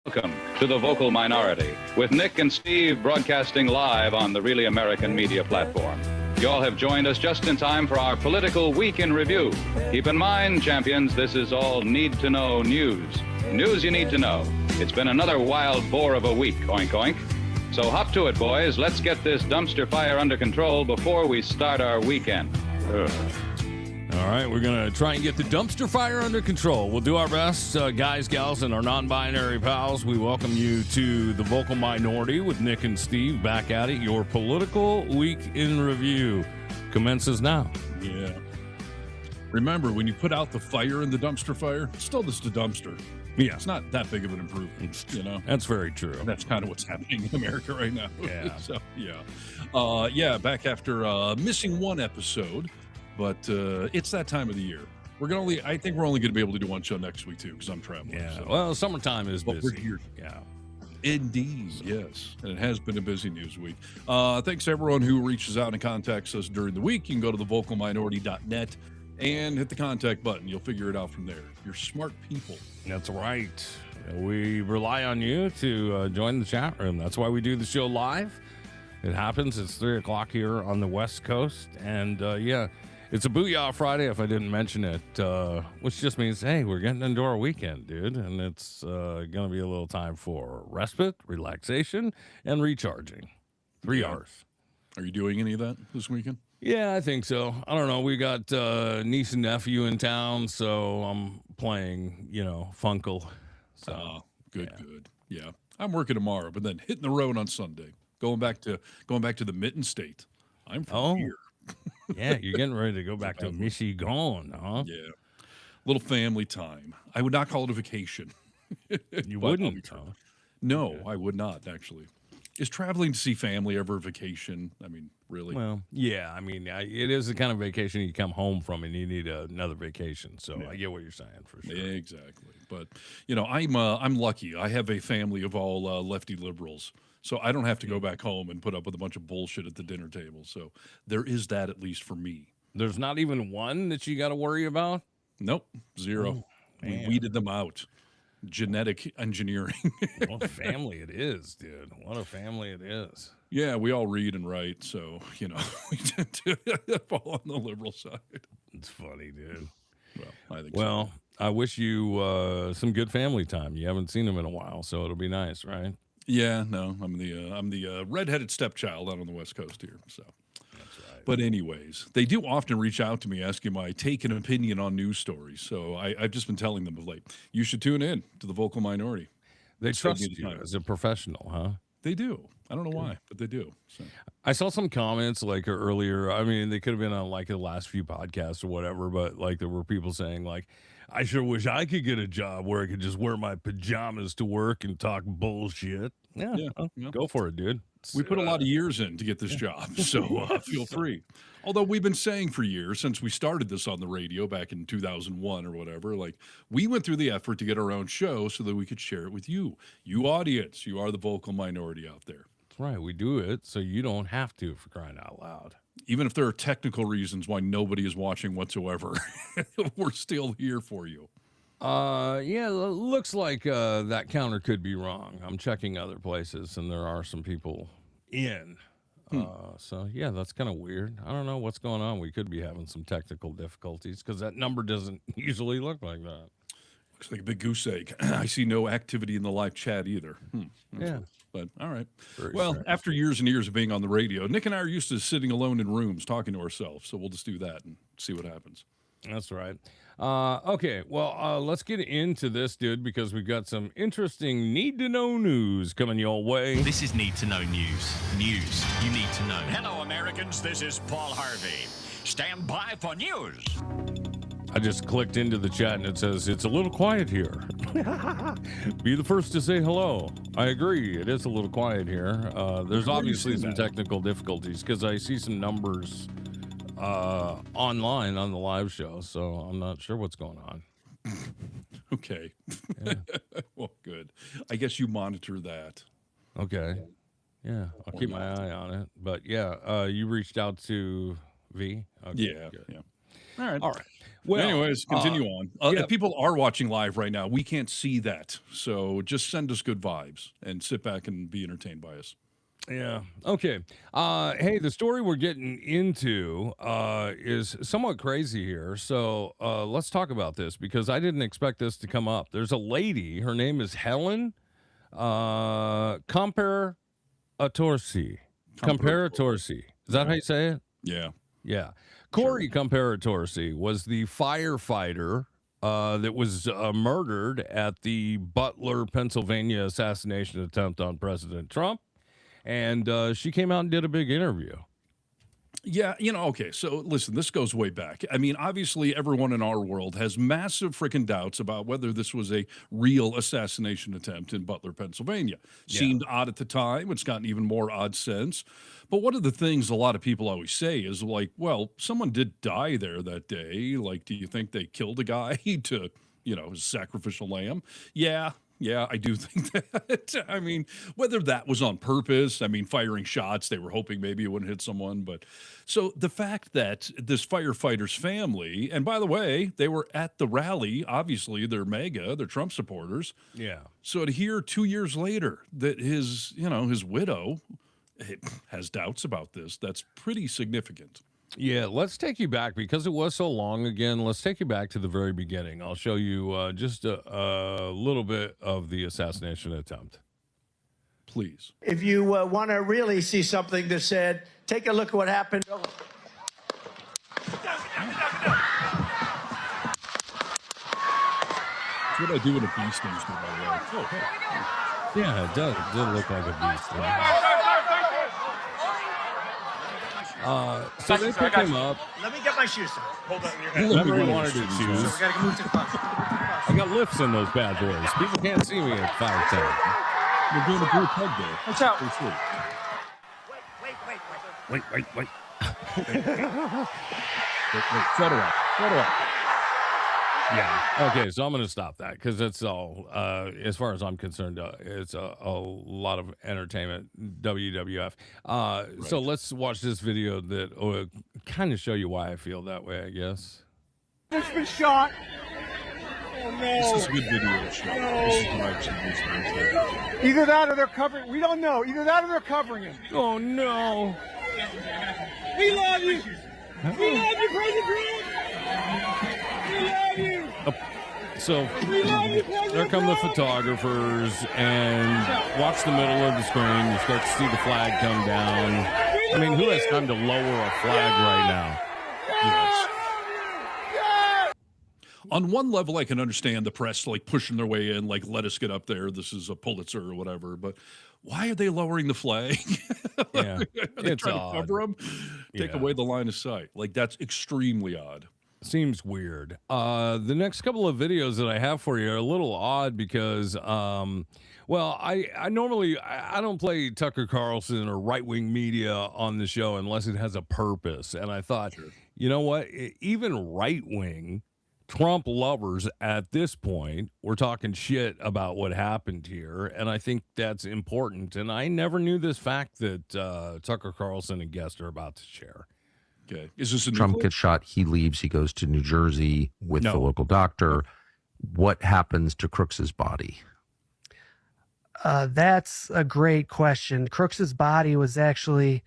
Welcome to The Vocal Minority with Nick and Steve broadcasting live on the Really American Media platform. You all have joined us just in time for our political week in review. Keep in mind, champions, this is all need-to-know news. News you need to know. It's been another wild boar of a week, oink oink. So hop to it, boys. Let's get this dumpster fire under control before we start our weekend. All right, we're going to try and get the dumpster fire under control. We'll do our best, guys, gals, and our non-binary pals. We welcome you to The Vocal Minority with Nick and Steve. Back at it. Your political week in review commences now. Yeah. Remember, when you put out the fire in the dumpster fire, it's still just a dumpster. Yeah. It's not that big of an improvement, you know? That's very true. That's kind of what's happening in America right now. Yeah. So, yeah. Back after missing one episode. But it's that time of the year. I think we're only going to be able to do one show next week, too, because I'm traveling. Yeah, so. well, summertime is But busy. we're here. Yeah. Indeed, yes. And it has been a busy news week. Thanks to everyone who reaches out and contacts us during the week. You can go to thevocalminority.net and hit the contact button. You'll figure it out from there. You're smart people. That's right. We rely on you to join the chat room. That's why we do the show live. It happens. It's 3 o'clock here on the West Coast. And, it's a Booyah Friday, if I didn't mention it, which just means, hey, we're getting into our weekend, dude. And it's going to be a little time for respite, relaxation, and recharging. 3 hours. Are you doing any of that this weekend? Yeah, I think so. I don't know. We got niece and nephew in town, so I'm playing, Funkle. So good. Yeah. I'm working tomorrow, but then hitting the road on Sunday. Going back to the Mitten State. I'm from here. Yeah, you're getting ready to go back to Michigan, huh? Yeah. Little family time. I would not call it a vacation. You wouldn't, huh? No, I would not, actually. Is traveling to see family ever a vacation? I mean, really? Well, yeah. I mean, it is the kind of vacation you come home from and you need another vacation. So I get what you're saying, for sure. Exactly. But, I'm lucky. I have a family of all lefty liberals. So I don't have to go back home and put up with a bunch of bullshit at the dinner table. So there is that, at least for me. There's not even one that you got to worry about? Nope, zero. We weeded them out. Genetic engineering. What a family it is, dude. What a family it is. Yeah, we all read and write. So, we tend to fall on the liberal side. It's funny, dude. Well, I think so. I wish you some good family time. You haven't seen them in a while, so it'll be nice, right? Yeah, no, I'm the redheaded stepchild out on the West Coast here. So, that's right. But anyways, they do often reach out to me asking my take and opinion on news stories. So I've just been telling them of late, you should tune in to the Vocal Minority. They trust you as a professional, huh? They do. I don't know why, but they do. So. I saw some comments like earlier. I mean, they could have been on like the last few podcasts or whatever, but like there were people saying like, I sure wish I could get a job where I could just wear my pajamas to work and talk bullshit. Yeah. Go for it, dude. We put a lot of years in to get this job, so feel free. Although we've been saying for years, since we started this on the radio back in 2001 or whatever, like we went through the effort to get our own show so that we could share it with you. You audience, you are the vocal minority out there. That's right. We do it so you don't have to, for crying out loud. Even if there are technical reasons why nobody is watching whatsoever, we're still here for you. Looks like that counter could be wrong. I'm checking other places, and there are some people in. So, yeah, that's kind of weird. I don't know what's going on. We could be having some technical difficulties because that number doesn't usually look like that. Looks like a big goose egg. I see no activity in the live chat either. Yeah. But all right. Very well, strange. after years and years of being on the radio, Nick and I are used to sitting alone in rooms talking to ourselves. So we'll just do that and see what happens. That's right. Okay, well, let's get into this, dude, because we've got some interesting need-to-know news coming your way. This is Need to Know News. News you need to know. Hello, Americans. This is Paul Harvey. Stand by for news. I just clicked into the chat and it says, it's a little quiet here. Be the first to say hello. I agree. It is a little quiet here. There's obviously some technical difficulties because I see some numbers online on the live show, so I'm not sure what's going on. Okay. Yeah. Well, good. I guess you monitor that. Okay. Yeah, I'll keep my eye on it. But yeah, you reached out to V? Okay, Yeah. good. Yeah. All right. All right. Well, anyways, continue on. yeah. If people are watching live right now, we can't see that. So just send us good vibes and sit back and be entertained by us. Yeah. Okay. Hey, the story we're getting into is somewhat crazy here. So let's talk about this because I didn't expect this to come up. There's a lady. Her name is Helen Comparatorsi. Comparatorsi. Is that how you say it? Yeah. Yeah. Corey Comparatorsi was the firefighter that was murdered at the Butler, Pennsylvania assassination attempt on President Trump. And she came out and did a big interview. Yeah, okay. So listen, this goes way back. I mean, obviously, everyone in our world has massive freaking doubts about whether this was a real assassination attempt in Butler, Pennsylvania. Yeah. Seemed odd at the time. It's gotten even more odd since. But one of the things a lot of people always say is like, well, someone did die there that day. Like, do you think they killed a guy to, sacrificial lamb? Yeah, I do think that. I mean, whether that was on purpose, firing shots, they were hoping maybe it wouldn't hit someone. But so the fact that this firefighter's family, and by the way, they were at the rally, obviously they're Trump supporters. Yeah. So to hear 2 years later that his widow has doubts about this, that's pretty significant. Yeah, let's take you back because it was so long again. Let's take you back to the very beginning. I'll show you just a little bit of the assassination attempt. Please. If you want to really see something that said, take a look at what happened. That's what I do in a bee stings, by the way. Oh, hey. Yeah, it does. It did look like a beast. So they pick him up. Let me get my shoes. Hold on, your head. Remember, he wanted to choose. We got to move to the bus. I got lifts in those bad boys. People can't see me at 5'10". You're doing a group hug there. Watch out. Pretty sweet. Wait. Wait, photo up. Yeah. Okay, so I'm going to stop that because it's all, as far as I'm concerned, it's a lot of entertainment, WWF. So let's watch this video that will kind of show you why I feel that way, I guess. It's been shot. Oh, no. This is a good video show. This is why I should use it. Either that or they're covering. We don't know. Either that or they're covering him. Oh, no. We love you. We love you, President Trump. We love you. So We love you, President there come the Trump. photographers and watch the middle of the screen. You start to see the flag come down. I mean, who has time to lower a flag right now? Yes. On one level, I can understand the press like pushing their way in, like, let us get up there. This is a Pulitzer or whatever. But why are they lowering the flag? Yeah, Are they it's trying odd. to cover them? Take Yeah. away the line of sight. Like, that's extremely odd. Seems weird. The next couple of videos that I have for you are a little odd because, well, I normally I don't play Tucker Carlson or right-wing media on the show unless it has a purpose. And I thought, you know what? Even right-wing Trump lovers at this point, we're talking shit about what happened here, and I think that's important. And I never knew this fact that Tucker Carlson and Guest are about to share. Okay. Is this a new Trump clip? gets shot. He leaves. He goes to New Jersey with No. the local doctor. What happens to Crooks's body? That's a great question. Crooks's body was actually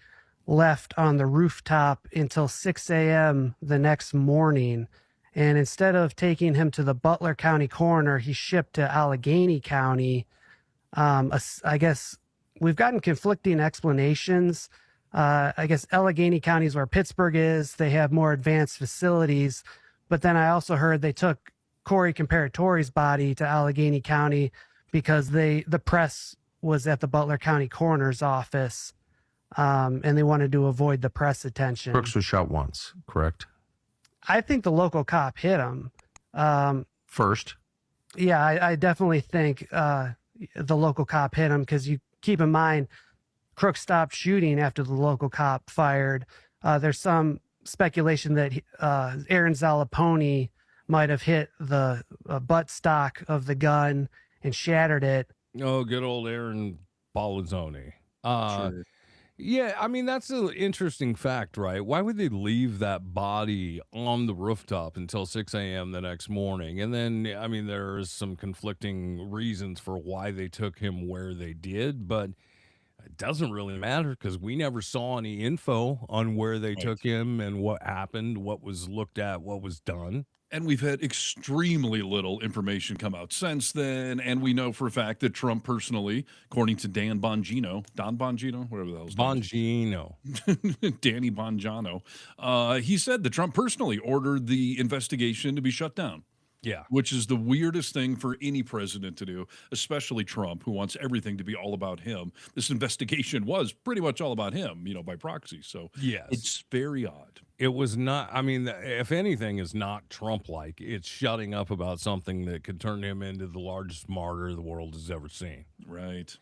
left on the rooftop until 6 a.m. the next morning. And instead of taking him to the Butler County coroner, he shipped to Allegheny County. I guess we've gotten conflicting explanations. I guess Allegheny County is where Pittsburgh is. They have more advanced facilities. But then I also heard they took Corey Comparatori's body to Allegheny County because the press was at the Butler County coroner's office, and they wanted to avoid the press attention. Crooks was shot once, correct? I think the local cop hit him. First. Yeah, I definitely think the local cop hit him because you keep in mind, Crooks stopped shooting after the local cop fired. There's some speculation that Aaron Zalaponi might have hit the butt stock of the gun and shattered it. Oh, good old Aaron Balazzoni. Sure. Yeah, I mean, that's an interesting fact, right? Why would they leave that body on the rooftop until 6 a.m. the next morning? And then, I mean, there's some conflicting reasons for why they took him where they did, but it doesn't really matter because we never saw any info on where they took him and what happened, what was looked at, what was done. And we've had extremely little information come out since then. And we know for a fact that Trump personally, according to Don Bongino, whatever the hell's Bongino. Danny Bongiano, he said that Trump personally ordered the investigation to be shut down. Yeah. Which is the weirdest thing for any president to do, especially Trump, who wants everything to be all about him. This investigation was pretty much all about him, by proxy. So yes, it's very odd. It was not, I mean, if anything is not Trump-like, it's shutting up about something that could turn him into the largest martyr the world has ever seen. Right.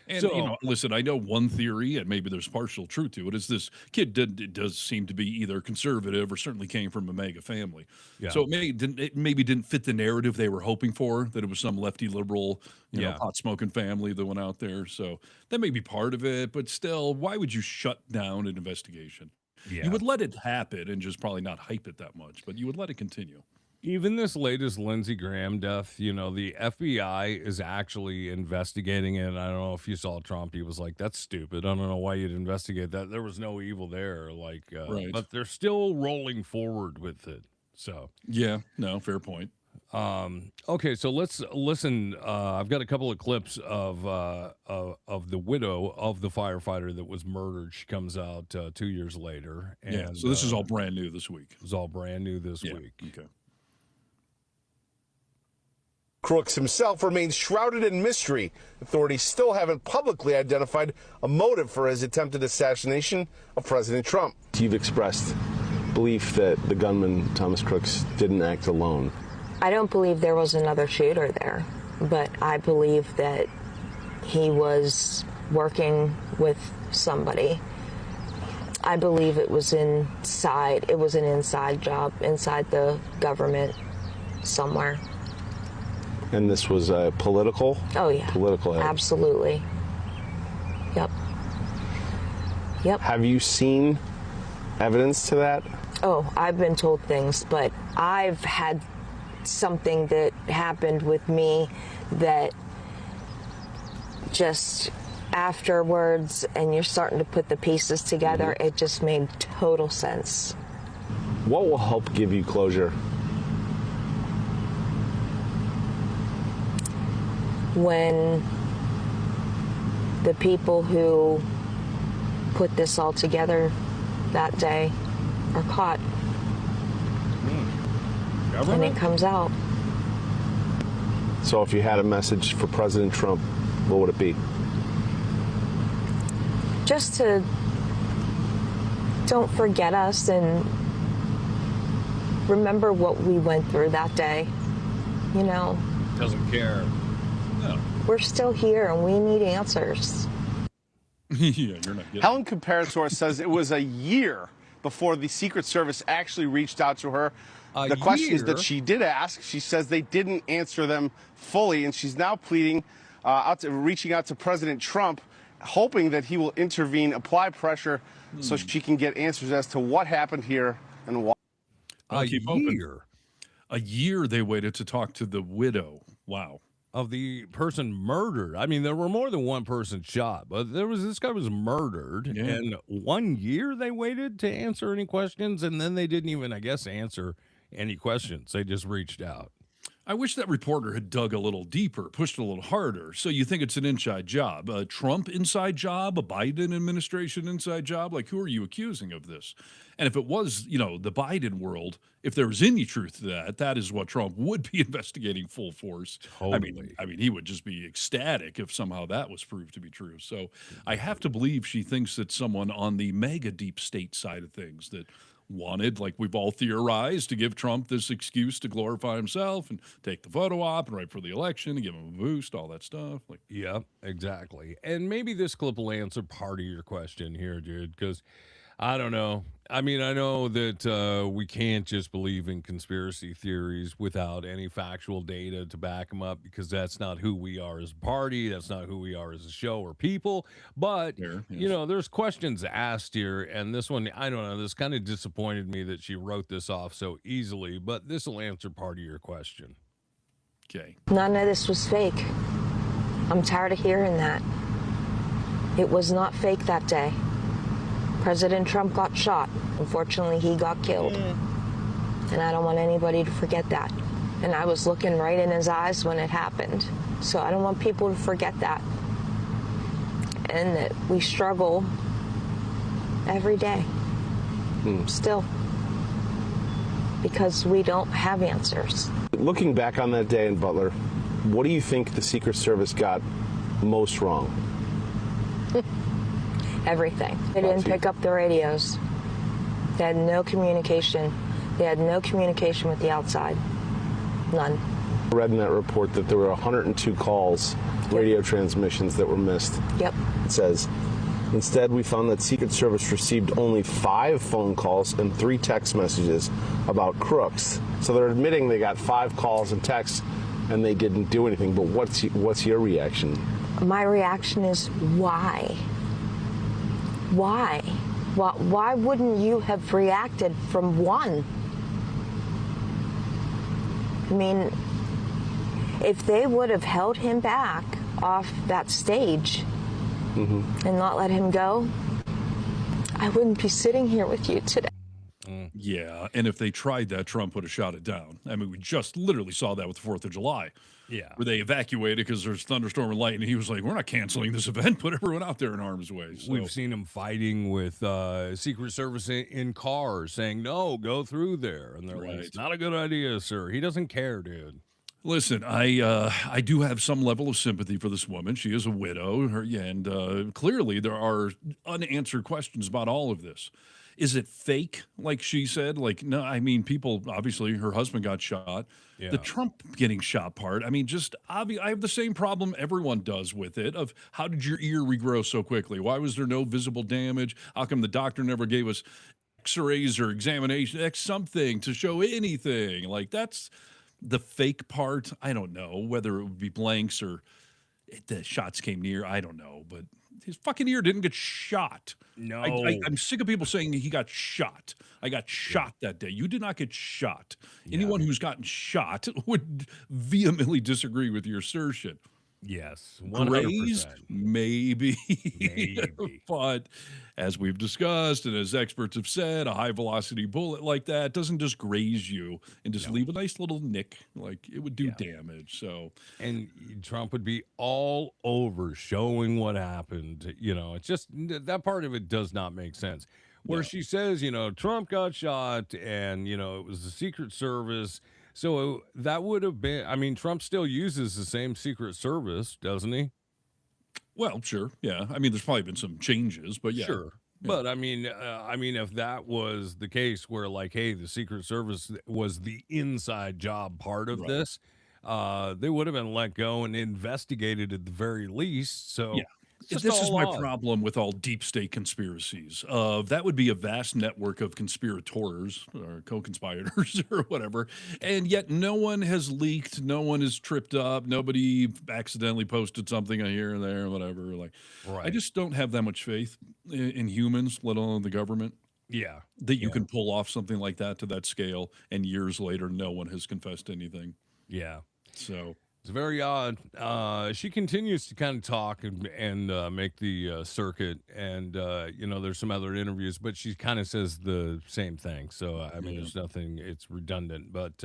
And, So- listen, I know one theory, and maybe there's partial truth to it, is this kid does seem to be either conservative or certainly came from a MAGA family. Yeah. So it maybe didn't fit the narrative they were hoping for, that it was some lefty liberal, pot-smoking family that went out there. So that may be part of it, but still, why would you shut down an investigation? Yeah. You would let it happen and just probably not hype it that much, but you would let it continue. Even this latest Lindsey Graham death, the FBI is actually investigating it. I don't know if you saw Trump. He was like, that's stupid. I don't know why you'd investigate that. There was no evil there. Right. But they're still rolling forward with it. So, yeah, no, fair point. okay, so let's listen. I've got a couple of clips of the widow of the firefighter that was murdered. She comes out 2 years later. And, Yeah, so this is all brand new this week. It was all brand new this week. Okay. Crooks himself remains shrouded in mystery. Authorities still haven't publicly identified a motive for his attempted assassination of President Trump. You've expressed belief that the gunman, Thomas Crooks, didn't act alone. I don't believe there was another shooter there, but I believe that he was working with somebody. I believe it was an inside job inside the government somewhere. And this was political? Oh, yeah. Political. Absolutely. Yep. Have you seen evidence to that? Oh, I've been told things, but I've had something that happened with me that just afterwards, and you're starting to put the pieces together, it just made total sense. What will help give you closure? When the people who put this all together that day are caught. And it comes out. So if you had a message for President Trump, what would it be? Just to don't forget us and remember what we went through that day. Doesn't care. No. We're still here and we need answers. Yeah, you're not getting Helen Comparator says it was a year before the Secret Service actually reached out to her. The questions that she did ask, she says they didn't answer them fully, and she's now pleading, reaching out to President Trump, hoping that he will intervene, apply pressure, so she can get answers as to what happened here and why. A year they waited to talk to the widow. Wow. Of the person murdered. I mean, there were more than one person shot, but this guy was murdered, and 1 year they waited to answer any questions, and then they didn't even, I guess, answer any questions. They just reached out. I wish that reporter had dug a little deeper, pushed a little harder. So you think it's an inside job, a Trump inside job, a Biden administration inside job? Like, who are you accusing of this? And if it was, the Biden world, if there was any truth to that, that is what Trump would be investigating full force. Totally. I mean, he would just be ecstatic if somehow that was proved to be true. So I have to believe she thinks that someone on the mega deep state side of things that wanted, like we've all theorized, to give Trump this excuse to glorify himself and take the photo op and right for the election and give him a boost, all that stuff. Yeah, exactly. And maybe this clip will answer part of your question here, dude, because I don't know. I mean, I know that we can't just believe in conspiracy theories without any factual data to back them up because that's not who we are as a party. That's not who we are as a show or people. But, you know, there's questions asked here. And this one, I don't know, this kind of disappointed me that she wrote this off so easily. But this will answer part of your question. Okay. None of this was fake. I'm tired of hearing that. It was not fake that day. President Trump got shot. Unfortunately, he got killed. And I don't want anybody to forget that. And I was looking right in his eyes when it happened. So I don't want people to forget that. And that we struggle every day. Still. Because we don't have answers. Looking back on that day in Butler, what do you think the Secret Service got most wrong? Everything. They didn't pick up the radios. They had no communication. They had no communication with the outside. None. I read in that report that there were 102 calls, radio transmissions that were missed. Yep. It says, instead, we found that Secret Service received only 5 phone calls and 3 text messages about crooks. So they're admitting they got 5 calls and texts and they didn't do anything. But what's your reaction? My reaction is why? Why? Why wouldn't you have reacted from one? I mean, if they would have held him back off that stage and not let him go, I wouldn't be sitting here with you today. Yeah, and if they tried that, Trump would have shot it down. I mean, we just literally saw that with the 4th of July. Yeah. Where they evacuated because there's thunderstorm and lightning. He was like, we're not canceling this event. Put everyone out there in harm's way. So. We've seen him fighting with Secret Service in cars saying, no, go through there. And they're like, it's not a good idea, sir. He doesn't care, dude. Listen, I do have some level of sympathy for this woman. She is a widow, and clearly there are unanswered questions about all of this. Is it fake, like she said? Like, no, I mean, people, obviously, her husband got shot. Yeah. The Trump getting shot part, I mean, just obvious. I have the same problem everyone does with it of how did your ear regrow so quickly? Why was there no visible damage? How come the doctor never gave us x-rays or examination, something to show anything? Like, that's the fake part. I don't know whether it would be blanks or the shots came near. I don't know, but his fucking ear didn't get shot. No. I'm sick of people saying he got shot. I got shot that day. You did not get shot. Yeah. Anyone who's gotten shot would vehemently disagree with your assertion. Yes, 100%. Grazed, maybe. But as we've discussed and as experts have said, a high-velocity bullet like that doesn't just graze you and just leave a nice little nick. Like, it would do damage. So, and Trump would be all over showing what happened. You know, it's just that part of it does not make sense. Where she says, you know, Trump got shot and, you know, it was the Secret Service. So that would have been, I mean, Trump still uses the same Secret Service, doesn't he? Well, sure. Yeah. I mean, there's probably been some changes, but yeah. Sure. Yeah. But I mean, if that was the case where like, hey, the Secret Service was the inside job part of this, they would have been let go and investigated at the very least. So yeah. This is my problem with all deep state conspiracies. That would be a vast network of conspirators or co-conspirators or whatever, and yet no one has leaked, no one is tripped up, nobody accidentally posted something here and there, whatever. Like, I just don't have that much faith in humans, let alone the government. Yeah, that you can pull off something like that to that scale, and years later, no one has confessed anything. Yeah, so. It's very odd. She continues to kind of talk and make the circuit, and you know, there's some other interviews, but she kind of says the same thing. So I mean, there's nothing; it's redundant. But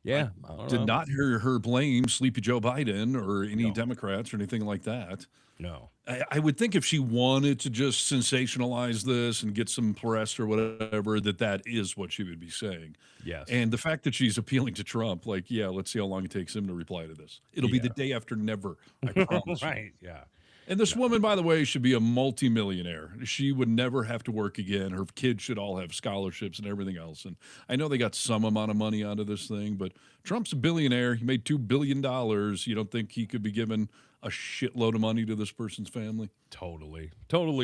yeah, I did not hear her blame Sleepy Joe Biden or any Democrats or anything like that. No, I would think if she wanted to just sensationalize this and get some press or whatever, that is what she would be saying. Yes. And the fact that she's appealing to Trump, like, yeah, let's see how long it takes him to reply to this. It'll be the day after never, I promise. Right, yeah. And this woman, by the way, should be a multimillionaire. She would never have to work again. Her kids should all have scholarships and everything else. And I know they got some amount of money out of this thing, but Trump's a billionaire. He made $2 billion. You don't think he could be given a shitload of money to this person's family? Totally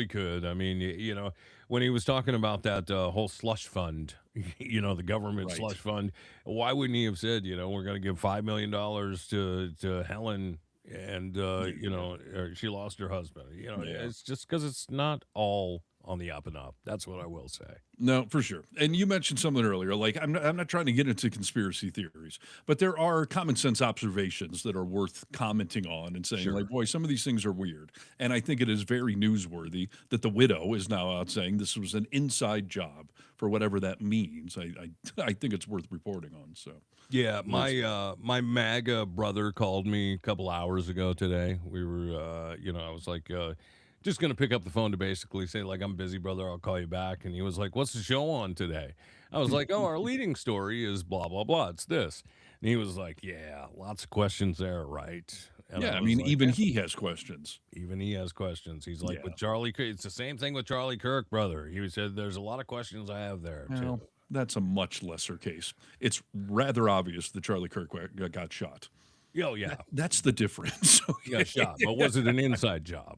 could. I mean, you know, when he was talking about that whole slush fund, you know, the government Right. slush fund, why wouldn't he have said, you know, we're going to give $5 million to Helen and, you know, she lost her husband. You know, Yeah. it's just because it's not all on the up and up. That's what I will say. No, for sure. And you mentioned something earlier. Like, I'm not trying to get into conspiracy theories, but there are common sense observations that are worth commenting on and saying, Sure. like, boy, some of these things are weird. And I think it is very newsworthy that the widow is now out saying this was an inside job, for whatever that means. I think it's worth reporting on. So Yeah, my MAGA brother called me a couple hours ago today. We were, you know, I was like, just gonna pick up the phone to basically say, like, I'm busy, brother. I'll call you back. And he was like, what's the show on today? I was like, oh, our leading story is blah blah blah. It's this. And he was like, yeah, lots of questions there, right? And yeah, I was mean, like, even "Yeah." he has questions. Even he has questions. He's like, Yeah. with Charlie Kirk, it's the same thing with Charlie Kirk, brother. He said, there's a lot of questions I have there Well, too. that's a much lesser case. It's rather obvious that Charlie Kirk got shot. Oh yeah, That's the difference. he got shot, but was it an inside job?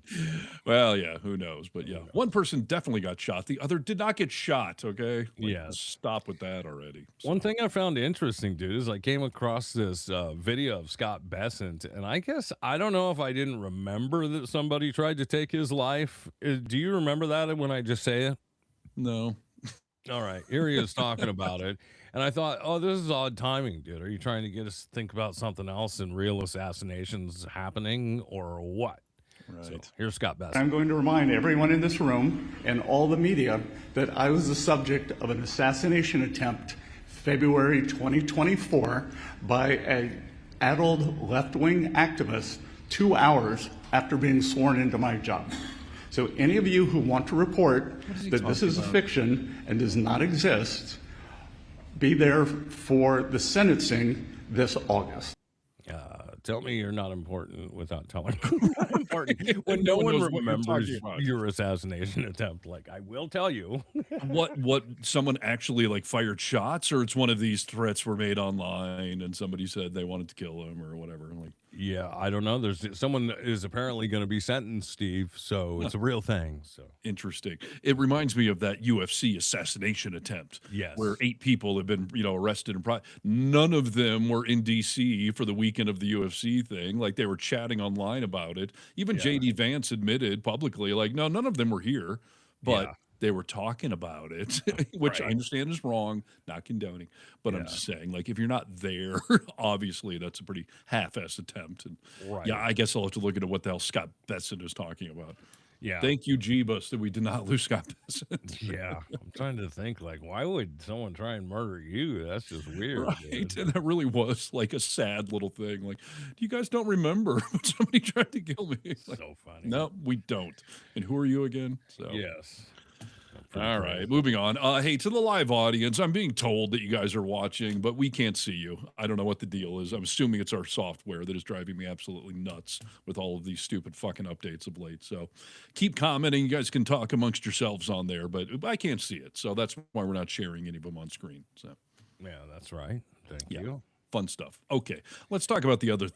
Well, yeah, who knows? But yeah, one person definitely got shot. The other did not get shot. Okay. Like, Yes. Stop with that already. One thing I found interesting, dude, is I came across this video of Scott Bessent, and I guess I don't know if I didn't remember that somebody tried to take his life. Do you remember that when I just say it? No. All right, here he is talking about it, and I thought, oh, this is odd timing, dude. Are you trying to get us to think about something else and real assassinations happening, or what? Right. So here's Scott Bessent. I'm going to remind everyone in this room and all the media that I was the subject of an assassination attempt February 2024 by an addled left-wing activist 2 hours after being sworn into my job. So any of you who want to report that this is a fiction and does not exist, be there for the sentencing this August. Tell me you're not important without telling me you're not important. When no one knows what you're remembers talking about. your assassination attempt, like, I will tell you. What someone actually like fired shots, or it's one of these threats were made online and somebody said they wanted to kill him or whatever. Like, Yeah, I don't know. There's someone is apparently going to be sentenced, Steve. So it's a real thing. So interesting. It reminds me of that UFC assassination attempt. Yes. Where 8 people have been, arrested and none of them were in DC for the weekend of the UFC thing. Like, they were chatting online about it. Even JD Vance admitted publicly, like, no, none of them were here, but they were talking about it, which I understand is wrong, not condoning, but I'm just saying, like, if you're not there, obviously that's a pretty half-assed attempt. And yeah, I guess I'll have to look into what the hell Scott Bessent is talking about. Yeah. Thank you, Jeebus, that we did not lose Scott Bessent. Yeah. I'm trying to think, like, why would someone try and murder you? That's just weird. Right. Dude. And that really was like a sad little thing. Like, you guys don't remember when somebody tried to kill me. Like, so funny. No, we don't. And who are you again? So Yes. All right, moving on. Hey, to the live audience, I'm being told that you guys are watching, but we can't see you. I don't know what the deal is. I'm assuming it's our software that is driving me absolutely nuts with all of these stupid fucking updates of late. So keep commenting. You guys can talk amongst yourselves on there, but I can't see it. So that's why we're not sharing any of them on screen. So Yeah, that's right. Thank you. Fun stuff. Okay, let's talk about the other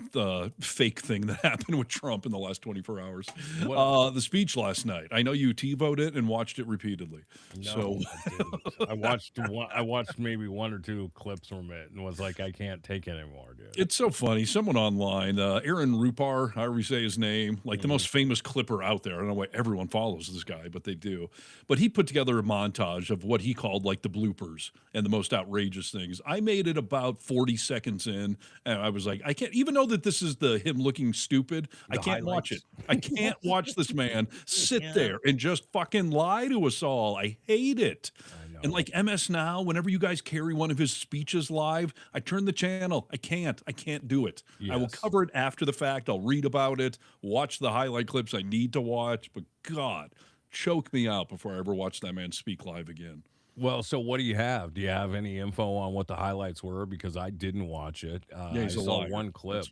fake thing that happened with Trump in the last 24 hours. The speech last night. I know you TiVoed it and watched it repeatedly. No, I didn't. I watched maybe 1 or 2 clips from it and was like, I can't take it anymore, dude. It's so funny. Someone online, Aaron Rupar, however you say his name, like the most famous clipper out there. I don't know why everyone follows this guy, but they do. But he put together a montage of what he called like the bloopers and the most outrageous things. I made it about 40 seconds in, and I was like, I can't, even though that this is him looking stupid, I can't watch it. I can't watch this man sit there and just fucking lie to us all. I hate it. And like MS Now, whenever you guys carry one of his speeches live, I turn the channel. I can't do it. I will cover it after the fact. I'll read about it, watch the highlight clips I need to watch, but God, choke me out before I ever watch that man speak live again. Well, so what do you have? Do you have any info on what the highlights were? Because I didn't watch it. Yeah, he's I a saw liar. one clip.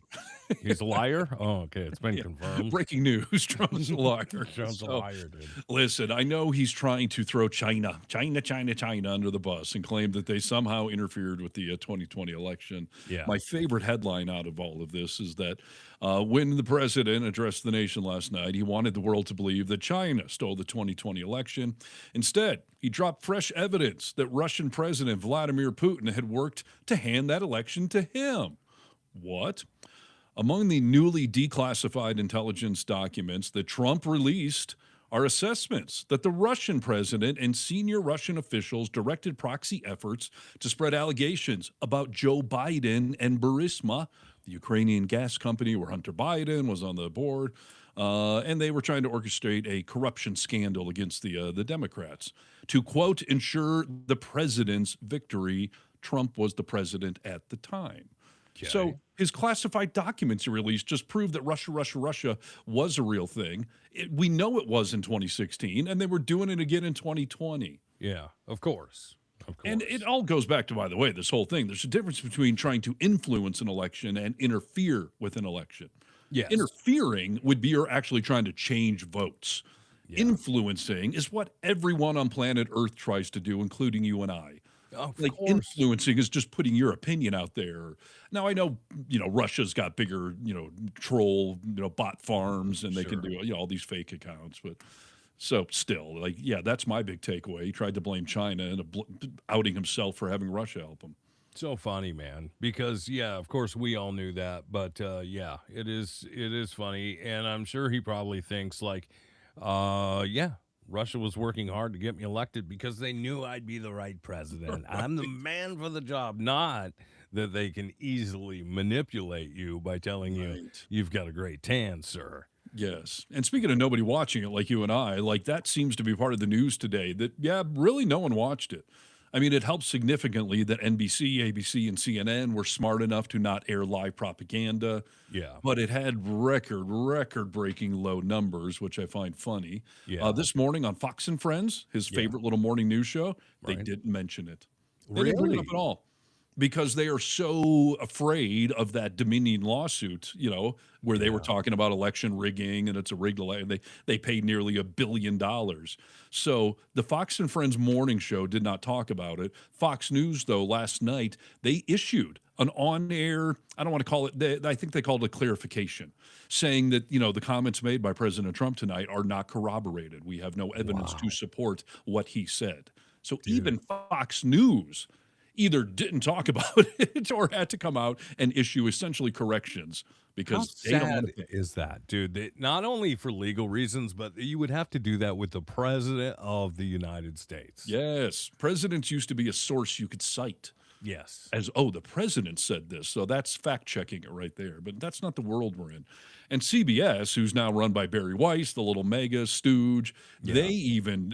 He's a liar? Oh, okay. It's been confirmed. Breaking news. Trump's a liar. Trump's a liar, dude. Listen, I know he's trying to throw China under the bus and claim that they somehow interfered with the 2020 election. Yeah. My favorite headline out of all of this is that When the president addressed the nation last night, he wanted the world to believe that China stole the 2020 election. Instead, he dropped fresh evidence that Russian President Vladimir Putin had worked to hand that election to him. What? Among the newly declassified intelligence documents that Trump released are assessments that the Russian president and senior Russian officials directed proxy efforts to spread allegations about Joe Biden and Burisma, the Ukrainian gas company where Hunter Biden was on the board, and they were trying to orchestrate a corruption scandal against the Democrats to, quote, ensure the president's victory. Trump was the president at the time. Okay. So his classified documents he released just proved that Russia was a real thing. We know it was in 2016, and they were doing it again in 2020. Yeah, of course. And it all goes back to, by the way, this whole thing. There's a difference between trying to influence an election and interfere with an election. Yes. Interfering would be you're actually trying to change votes. Yeah. Influencing is what everyone on planet Earth tries to do, including you and I. Like influencing is just putting your opinion out there. Now I know, Russia's got bigger, troll, bot farms, and they can do, all these fake accounts. But so still, that's my big takeaway. He tried to blame China and outing himself for having Russia help him. So funny, man, because of course we all knew that, but it is funny, and I'm sure he probably thinks Russia was working hard to get me elected because they knew I'd be the right president. Right. I'm the man for the job, not that they can easily manipulate you by telling you you've got a great tan, sir. Yes. And speaking of nobody watching it like you and I, that seems to be part of the news today that, really no one watched it. I mean, it helps significantly that NBC, ABC, and CNN were smart enough to not air live propaganda. Yeah. But it had record-breaking low numbers, which I find funny. Yeah. This morning on Fox and Friends, his favorite little morning news show, they didn't mention it. They didn't bring it up at all. Because they are so afraid of that Dominion lawsuit, where they were talking about election rigging and it's a rigged election. They paid nearly $1 billion. So the Fox and Friends morning show did not talk about it. Fox News, though, last night, they issued an on-air, I don't want to call it, I think they called it a clarification, saying that, the comments made by President Trump tonight are not corroborated. We have no evidence to support what he said. So even Fox News either didn't talk about it or had to come out and issue essentially corrections because how sad is that, dude? Not only for legal reasons, but you would have to do that with the president of the United States. Yes. Presidents used to be a source you could cite. Yes. As, the president said this. So that's fact-checking it right there. But that's not the world we're in. And CBS, who's now run by Barry Weiss, the little mega stooge, they even,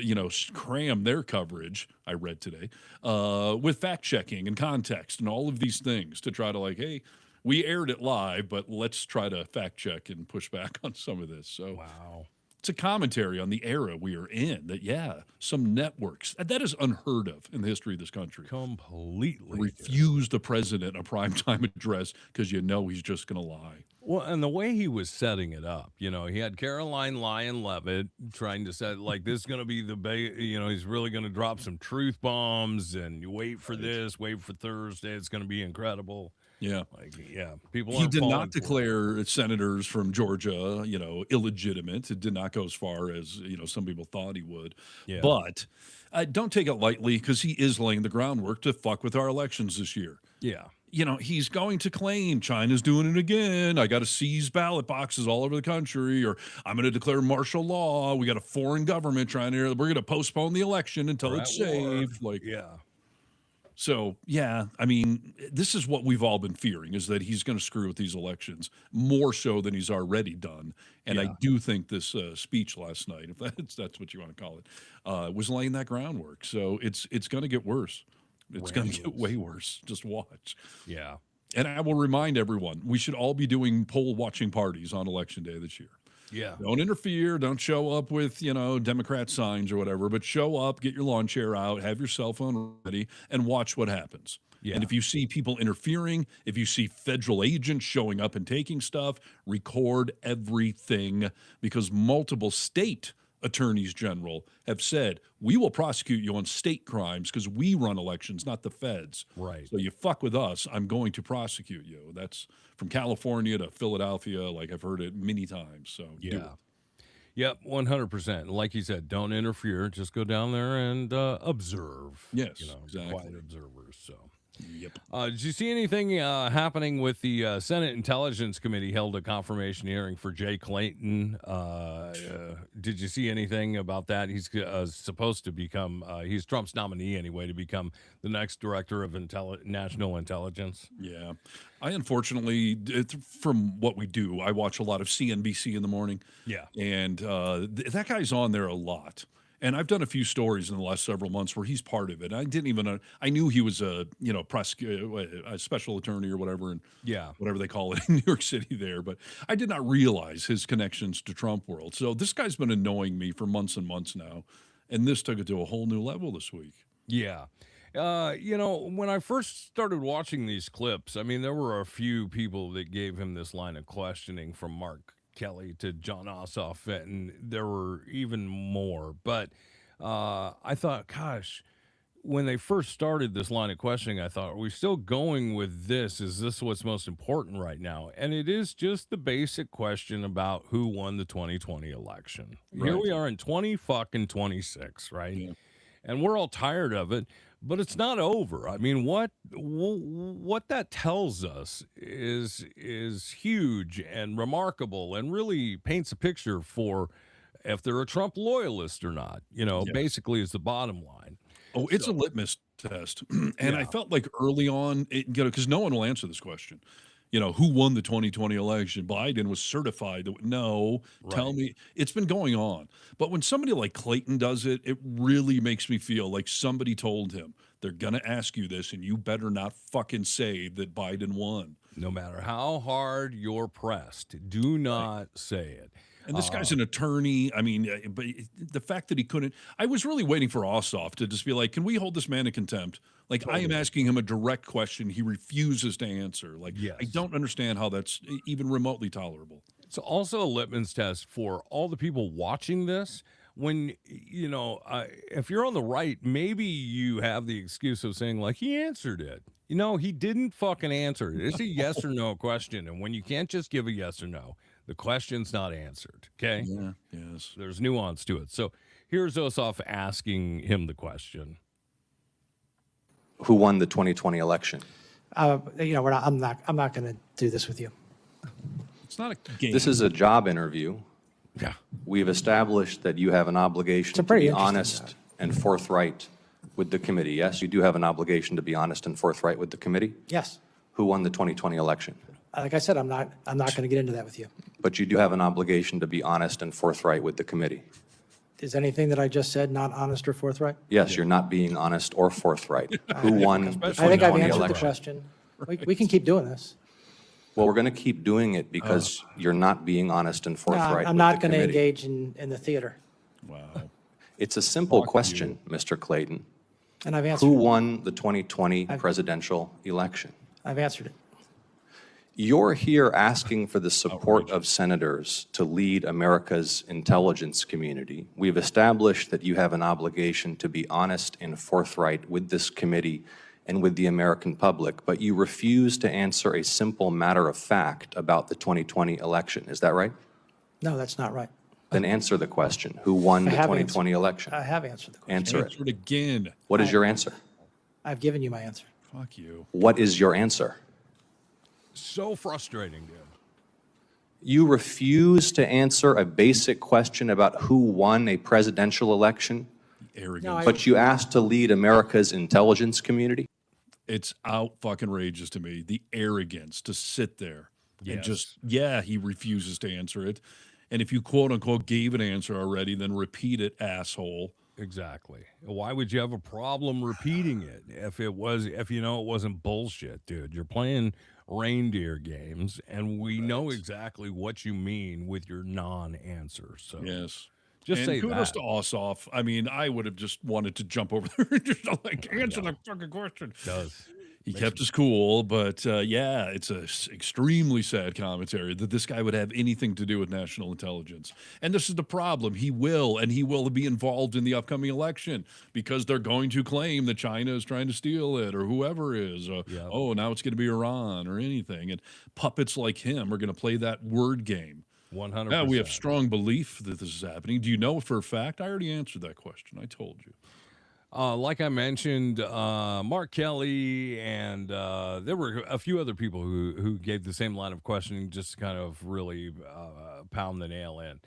cram their coverage, I read today, with fact-checking and context and all of these things to try to hey, we aired it live, but let's try to fact-check and push back on some of this. So wow. It's a commentary on the era we are in that, some networks, that is unheard of in the history of this country. Completely. Refuse the president a primetime address because he's just going to lie. Well, and the way he was setting it up, he had Caroline Lyon Levitt trying to set this is going to be he's really going to drop some truth bombs and you wait for this, wait for Thursday. It's going to be incredible. Yeah. People he did not declare senators from Georgia, illegitimate. It did not go as far as, some people thought he would. Yeah. But don't take it lightly because he is laying the groundwork to fuck with our elections this year. Yeah. He's going to claim China's doing it again. I got to seize ballot boxes all over the country, or I'm going to declare martial law. We got a foreign government we're going to postpone the election until it's safe. So, I mean, this is what we've all been fearing, is that he's going to screw with these elections more so than he's already done. And I do think this speech last night, if that's what you want to call it, was laying that groundwork. So it's going to get worse. It's going to get way worse. Just watch. Yeah. And I will remind everyone, we should all be doing poll watching parties on Election Day this year. Yeah. Don't interfere. Don't show up with, Democrat signs or whatever, but show up, get your lawn chair out, have your cell phone ready, and watch what happens. Yeah. And if you see people interfering, if you see federal agents showing up and taking stuff, record everything, because multiple state attorneys general have said, we will prosecute you on state crimes because we run elections, not the feds. Right. So you fuck with us, I'm going to prosecute you. That's from California to Philadelphia. Like, I've heard it many times. So do it. Yep, 100%. Like you said, don't interfere. Just go down there and observe. Yes, exactly. Quiet observers. So. Yep. Did you see anything happening with the Senate Intelligence Committee held a confirmation hearing for Jay Clayton? Did you see anything about that? He's supposed to become, he's Trump's nominee anyway, to become the next director of national intelligence. Yeah. I unfortunately, from what we do, I watch a lot of CNBC in the morning. Yeah. And that guy's on there a lot. And I've done a few stories in the last several months where he's part of it. I didn't even I knew he was a special attorney or whatever, and whatever they call it in New York City there. But I did not realize his connections to Trump world. So this guy's been annoying me for months and months now, and this took it to a whole new level this week. Yeah. When I first started watching these clips, I mean, there were a few people that gave him this line of questioning, from Mark Kelly to John Ossoff, and there were even more. But I thought, gosh, when they first started this line of questioning, I thought, are we still going with this? Is this what's most important right now? And it is just the basic question about who won the 2020 election. Right. Here we are in 2026, right? Yeah. And we're all tired of it. But it's not over. I mean, what that tells us is huge and remarkable, and really paints a picture for if they're a Trump loyalist or not. Basically is the bottom line. Oh, it's a litmus test. And I felt like early on, because no one will answer this question. Who won the 2020 election? Biden was certified. No, right. Tell me. It's been going on. But when somebody like Clayton does it, it really makes me feel like somebody told him, they're going to ask you this, and you better not fucking say that Biden won. No matter how hard you're pressed, do not say it. And this guy's an attorney. I mean, but the fact that he couldn't, I was really waiting for Ossoff to just be like, can we hold this man in contempt? Like, totally. I am asking him a direct question. He refuses to answer. Like, yes. I don't understand how that's even remotely tolerable. It's also a litmus test for all the people watching this. When, if you're on the right, maybe you have the excuse of saying, like, he answered it. He didn't fucking answer it. It's a yes or no question. And when you can't just give a yes or no, the question's not answered, okay? Yeah, yes. There's nuance to it. So here's Ossoff asking him the question. Who won the 2020 election? I'm not going to do this with you. It's not a game. This is a job interview. Yeah. We've established that you have an obligation to be honest and forthright with the committee. Yes, you do have an obligation to be honest and forthright with the committee? Yes. Who won the 2020 election? Like I said, I'm not going to get into that with you. But you do have an obligation to be honest and forthright with the committee. Is anything that I just said not honest or forthright? Yes, you're not being honest or forthright. Who won the 2020 election? I think I've answered the question. We can keep doing this. Well, we're going to keep doing it because you're not being honest and forthright. No, I'm not going to engage in the theater. Wow. It's a simple question, Mr. Clayton. And I've answered Who won the 2020 presidential election? I've answered it. You're here asking for the support of senators to lead America's intelligence community. We've established that you have an obligation to be honest and forthright with this committee and with the American public, but you refuse to answer a simple matter of fact about the 2020 election. Is that right? No, that's not right. Then answer the question. Who won the 2020 election? I have answered the question. Answer it again. What is your answer? I've given you my answer. Fuck you. What is your answer? So frustrating, dude. You refuse to answer a basic question about who won a presidential election, but you asked to lead America's intelligence community? It's out fucking rageous to me. The arrogance to sit there and just, he refuses to answer it. And if you quote unquote gave an answer already, then repeat it, asshole. Exactly. Why would you have a problem repeating it if it wasn't bullshit, dude? You're playing reindeer games, and we know exactly what you mean with your non-answer. So yes. Just and say kudos that. to Ossoff. I mean, I would have just wanted to jump over there and just like answer the fucking question. Does. He kept his cool, but yeah, it's a extremely sad commentary that this guy would have anything to do with national intelligence. And this is the problem. He will be involved in the upcoming election because they're going to claim that China is trying to steal it or whoever is. Oh, now it's going to be Iran or anything. And puppets like him are going to play that word game. 100%. Now, we have strong belief that this is happening. Do you know for a fact? I already answered that question. I told you. Like I mentioned, Mark Kelly and there were a few other people who gave the same line of questioning just to kind of really pound the nail in.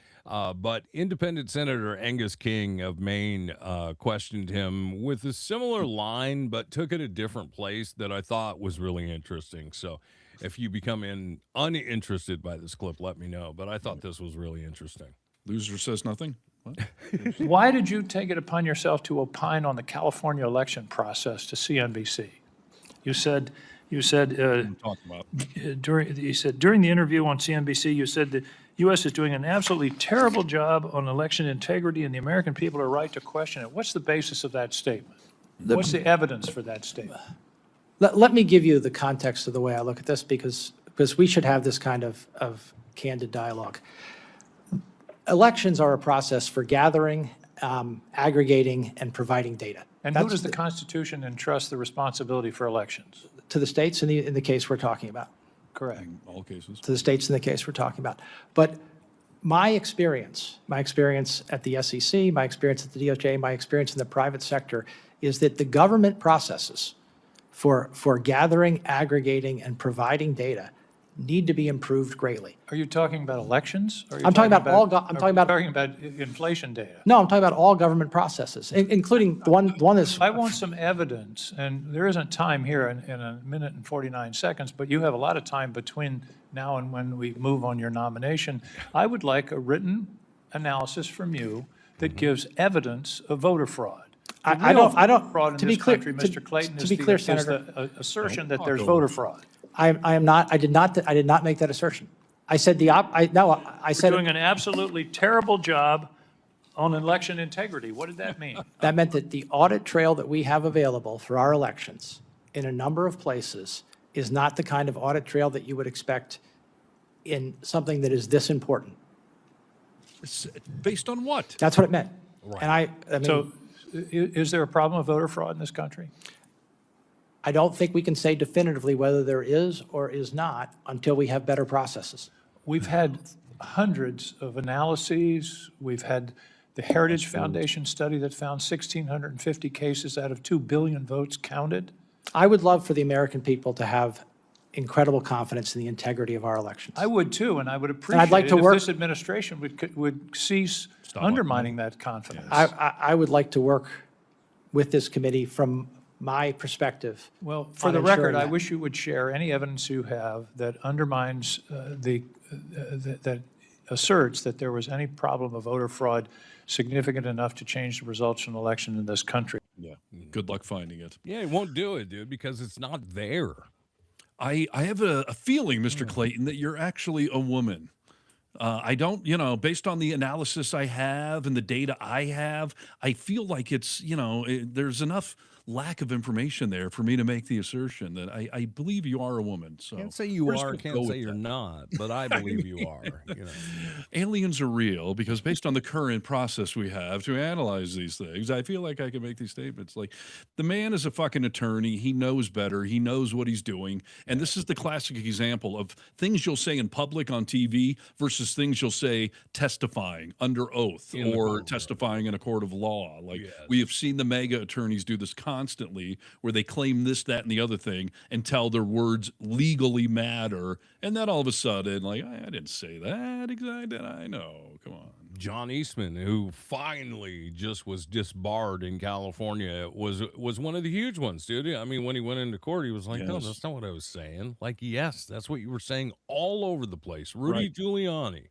But Independent Senator Angus King of Maine questioned him with a similar line, but took it a different place that I thought was really interesting. So if you become uninterested by this clip, let me know. But I thought this was really interesting. Loser says nothing. Why did you take it upon yourself to opine on the California election process to CNBC? You said during the interview on CNBC, you said the U.S. is doing an absolutely terrible job on election integrity, and the American people are right to question it. What's the basis of that statement? What's the evidence for that statement? Let me give you the context of the way I look at this, because we should have this kind of candid dialogue. Elections are a process for gathering, aggregating, and providing data. And who does the Constitution entrust the responsibility for elections? To the states in the case we're talking about. Correct. In all cases. To the states in the case we're talking about. But my experience at the SEC, my experience at the DOJ, my experience in the private sector is that the government processes for gathering, aggregating, and providing data need to be improved greatly. Are you talking about elections? Or are you I'm talking about talking about inflation data. No, I'm talking about all government processes, including the one that's. I want some evidence, and there isn't time here in a minute and 49 seconds, but you have a lot of time between now and when we move on your nomination. I would like a written analysis from you that gives evidence of voter fraud. I don't. Fraud in to this be clear, country, Mr. Clayton, to be clear, Senator, the assertion that there's voter fraud. I am not. I did not make that assertion. I said I said doing an absolutely terrible job on election integrity. What did that mean? That meant that the audit trail that we have available for our elections in a number of places is not the kind of audit trail that you would expect in something that is this important. Based on what? That's what it meant. Right. And I mean, So is there a problem of voter fraud in this country? I don't think we can say definitively whether there is or is not until we have better processes. We've had hundreds of analyses. We've had the Heritage Foundation study that found 1,650 cases out of 2 billion votes counted. I would love for the American people to have incredible confidence in the integrity of our elections. I would too, and I would appreciate I'd like to it work, if this administration would cease undermining that confidence. I would like to work with this committee from my perspective. Well, for the record, I wish you would share any evidence you have that undermines that asserts that there was any problem of voter fraud significant enough to change the results of an election in this country. Yeah. Good luck finding it. Yeah, it won't do it, dude, because it's not there. I have a feeling, Mr. Clayton, that you're actually a woman. I don't, based on the analysis I have and the data I have, I feel like it's, there's enough lack of information there for me to make the assertion that I believe you are a woman. So Can't say you are, can't say you're not, but I believe you are. Aliens are real because based on the current process we have to analyze these things, I feel like I can make these statements. Like, the man is a fucking attorney. He knows better. He knows what he's doing. And this is the classic example of things you'll say in public on TV versus things you'll say testifying under oath or testifying in a court of law. Like, we have seen the mega attorneys do this constantly, where they claim this, that, and the other thing until their words legally matter. And then all of a sudden, like, I didn't say that exactly. I know. Come on. John Eastman, who finally just was disbarred in California, was one of the huge ones, dude. I mean, when he went into court, he was like, no, that's not what I was saying. Like, yes, that's what you were saying all over the place. Rudy Giuliani.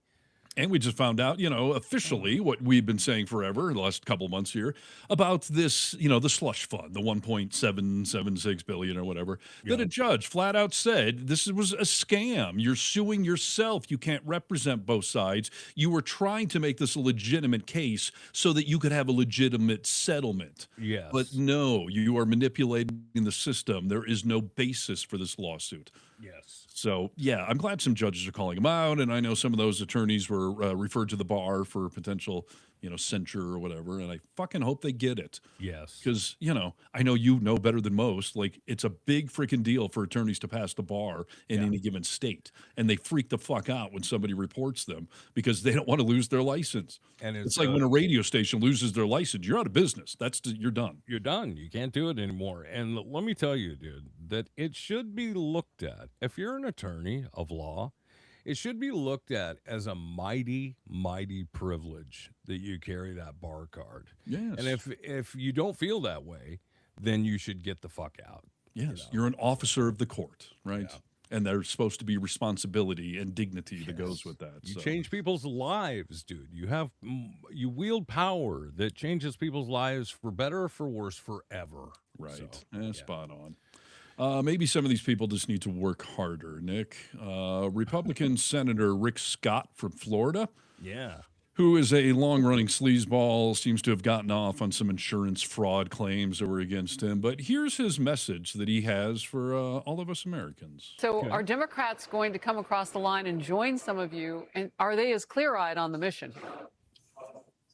And we just found out, officially what we've been saying forever, the last couple of months here, about this, the slush fund, the 1.776 billion or whatever, that a judge flat out said this was a scam. You're suing yourself. You can't represent both sides. You were trying to make this a legitimate case so that you could have a legitimate settlement. Yes. But no, you are manipulating the system. There is no basis for this lawsuit. Yes. So, yeah, I'm glad some judges are calling him out, and I know some of those attorneys were referred to the bar for potential, censure or whatever, and I fucking hope they get it. Yes. Because, I know you know better than most, like, it's a big freaking deal for attorneys to pass the bar in any given state, and they freak the fuck out when somebody reports them because they don't want to lose their license. And it's like when a radio station loses their license, you're out of business. You're done. You're done. You can't do it anymore. And let me tell you, dude, that it should be looked at, if you're an attorney of law, it should be looked at as a mighty, mighty privilege that you carry that bar card. Yes. And if you don't feel that way, then you should get the fuck out. Yes. You're an officer of the court, right? Yeah. And there's supposed to be responsibility and dignity that goes with that. You change people's lives, dude. You wield power that changes people's lives for better or for worse forever. Right. So, spot on. Maybe some of these people just need to work harder, Nick. Republican Senator Rick Scott from Florida. Yeah. Who is a long-running sleazeball, seems to have gotten off on some insurance fraud claims that were against him. But here's his message that he has for all of us Americans. So are Democrats going to come across the line and join some of you? And are they as clear-eyed on the mission?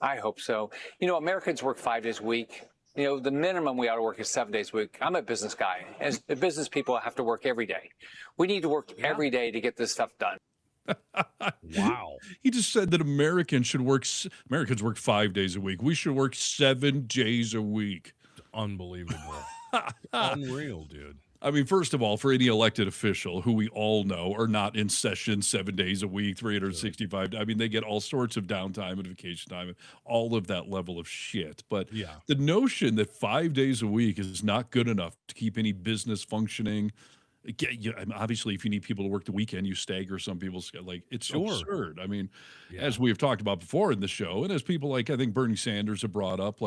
I hope so. Americans work 5 days a week. The minimum we ought to work is 7 days a week. I'm a business guy. As business people have to work every day. We need to work every day to get this stuff done. Wow. He just said that Americans work 5 days a week. We should work 7 days a week. Unbelievable. Unreal, dude. I mean, first of all, for any elected official who we all know are not in session 7 days a week, 365. I mean, they get all sorts of downtime and vacation time and all of that level of shit. But the notion that 5 days a week is not good enough to keep any business functioning. Obviously, if you need people to work the weekend, you stagger some people's it's absurd. I mean, as we have talked about before in the show, and as people like I think Bernie Sanders have brought up,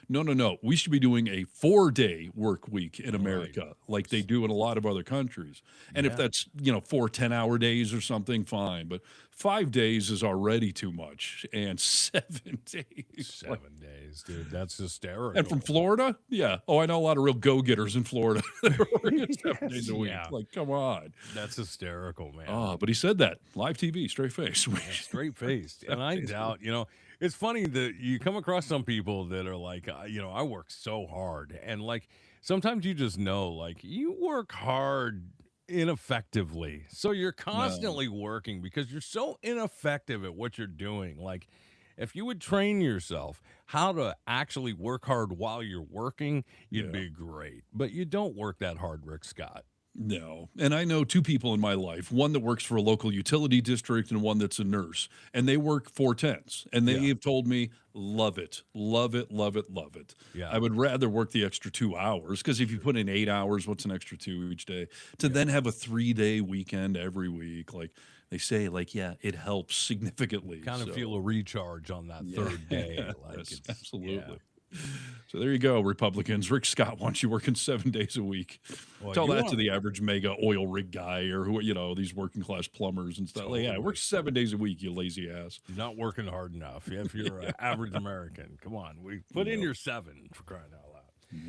no, we should be doing a 4-day work week in America, like they do in a lot of other countries. And if that's 4 10-hour days or something, fine. But 5 days is already too much, and 7 days. 7 days, dude. That's hysterical. And from Florida, I know a lot of real go-getters in Florida. They're working 7 days a week. Like, come on. That's hysterical, man. Oh, but he said that live TV, straight face. Straight faced. And I doubt, it's funny that you come across some people that are like, I work so hard. And sometimes you just know, you work hard ineffectively. So you're constantly working because you're so ineffective at what you're doing. If you would train yourself how to actually work hard while you're working, you'd be great. But you don't work that hard, Rick Scott. No. And I know 2 people in my life, one that works for a local utility district and one that's a nurse. And they work 4/10s. And they have told me, love it, love it, love it, love it. Yeah. I would rather work the extra 2 hours because if you put in 8 hours, what's an extra 2 each day? To then have a 3-day weekend every week, they say, it helps significantly. Kind of feel a recharge on that third day. Yes, absolutely. So there you go, Republicans. Rick Scott wants you working 7 days a week. Well, Tell that to the average mega oil rig guy or who, these working class plumbers and stuff. Work 7 days a week, you lazy ass. You're not working hard enough. If you're an average American, come on, we put in your 7 for crying out loud.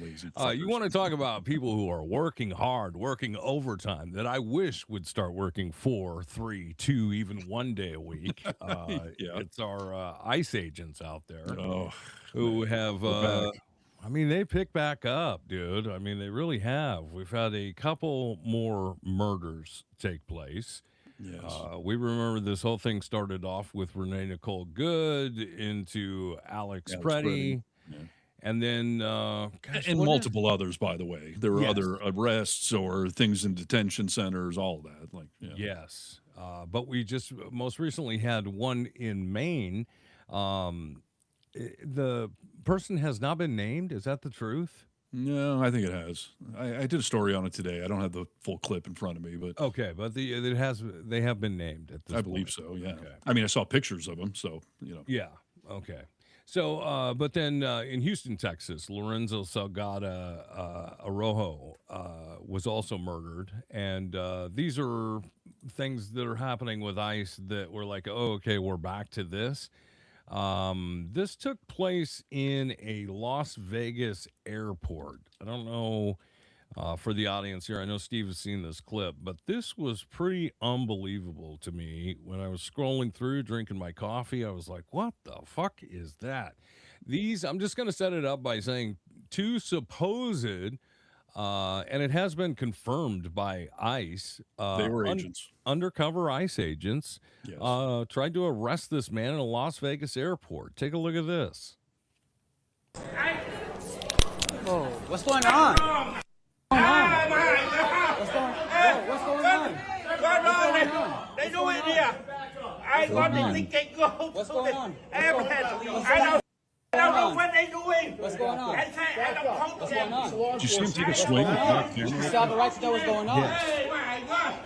Lazy you want to talk about people who are working hard, working overtime that I wish would start working 4, 3, 2, even 1 day a week. It's our ICE agents out there who have, they pick back up, dude. I mean, they really have. We've had a couple more murders take place. Yes. We remember this whole thing started off with Renee Nicole Good into Alex Preddy. And then, multiple others, by the way. There were other arrests or things in detention centers, all that. Yes. But we just most recently had one in Maine. The person has not been named. Is that the truth? No, I think it has. I did a story on it today. I don't have the full clip in front of me, but Okay, but they have been named at this I believe point. so. Yeah. Okay. I mean, I saw pictures of them, so Yeah. Okay. So, but then in Houston, Texas, Lorenzo Salgado Arrojo was also murdered, and these are things that are happening with ICE that we're like, oh, okay, we're back to this. This took place in a Las Vegas airport. I don't know for the audience here. I know Steve has seen this clip, but this was pretty unbelievable to me. When I was scrolling through, drinking my coffee, I was like, what the fuck is that? I'm just going to set it up by saying two supposed, and it has been confirmed by ICE. they were agents. Undercover ICE agents tried to arrest this man in a Las Vegas airport. Take a look at this. Whoa, what's going on? What's going on? They do it here. I got to think they go. What's going on? I don't know what they're doing. What's going on? What's going on? Did you see him take a swing at that You camera? still have the right to know what's going on. Yes.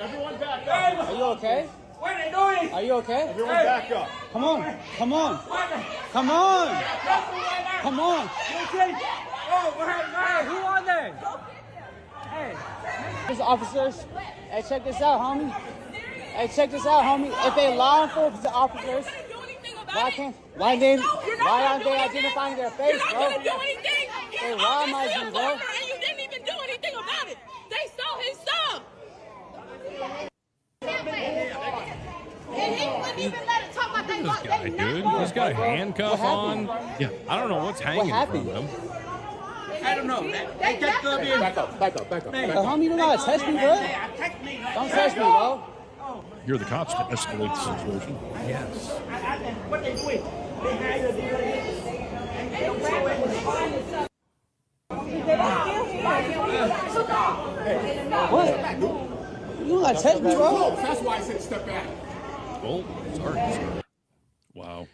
Everyone back up. Are you okay? What are they doing? Are you okay? Everyone back up. Come on. Come on. Come on. Come on. You okay? Oh, hey, who are they? Hey. These officers. Hey, check this out, homie. Hey, check this out, homie. If they law enforcement officers, why aren't they identifying their face, bro? Hey, why am I bro? And you didn't even do anything about it. They stole his stuff. And he wouldn't even let it talk about they This guy, dude. He's got a handcuff on. Yeah. I don't know what's hanging from him. I don't know. They kept them in. Back up. Hey, homie, you don't gotta touch me, bro. Don't touch me, bro. You're the cops to escalate the situation. Yes. What they doing? They had What? You don't gotta touch me, bro. That's why I said step back. Oh, sorry. Wow.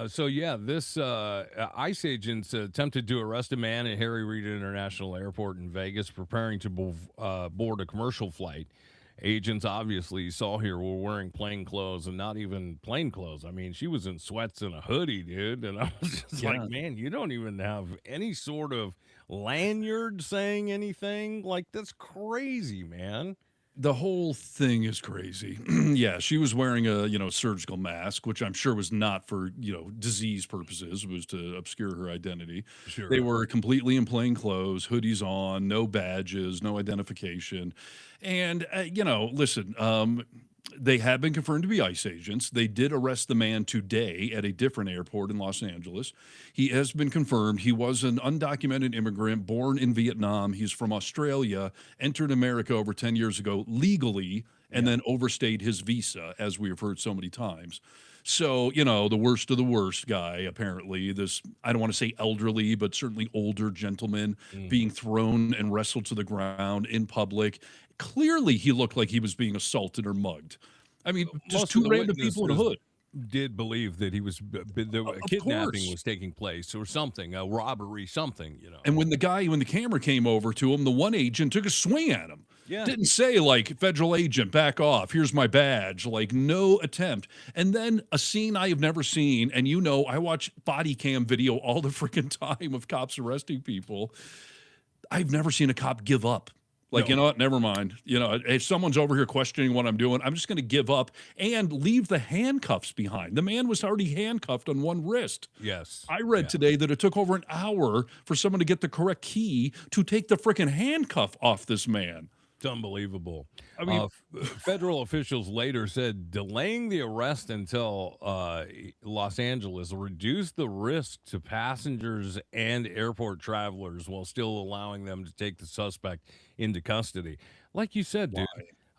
So yeah, this ICE agents attempted to arrest a man at Harry Reid International Airport in Vegas, preparing to board a commercial flight. Agents, obviously, you saw here, were wearing plain clothes, and not even plain clothes. I mean, she was in sweats and a hoodie, dude. And I was just like, man, you don't even have any sort of lanyard saying anything. Like, that's crazy, man. The whole thing is crazy. Yeah, she was wearing a surgical mask, which I'm sure was not for disease purposes. It was to obscure her identity. Sure. They were completely in plain clothes, hoodies on, no badges, no identification, and listen. They have been confirmed to be ICE agents. They did arrest the man today at a different airport in Los Angeles. He has been confirmed. He was an undocumented immigrant born in Vietnam. He's from Australia, entered America over 10 years ago legally, and then overstayed his visa, as we have heard so many times. So, the worst of the worst guy, apparently, this, I don't want to say elderly, but certainly older gentleman being thrown and wrestled to the ground in public. Clearly, he looked like he was being assaulted or mugged. I mean, just Most two of the random people in a hood. did believe that he was the kidnapping was taking place or something, a robbery, something, And when the camera came over to him, the one agent took a swing at him. Yeah. Didn't say like, federal agent, back off. Here's my badge. Like, no attempt. And then a scene I have never seen. And I watch body cam video all the freaking time of cops arresting people. I've never seen a cop give up. Like, No. you know what? Never mind. If someone's over here questioning what I'm doing, I'm just going to give up and leave the handcuffs behind. The man was already handcuffed on one wrist. Yes. I read today that it took over an hour for someone to get the correct key to take the freaking handcuff off this man. It's unbelievable. I mean, federal officials later said delaying the arrest until Los Angeles reduced the risk to passengers and airport travelers while still allowing them to take the suspect into custody. Like you said, dude,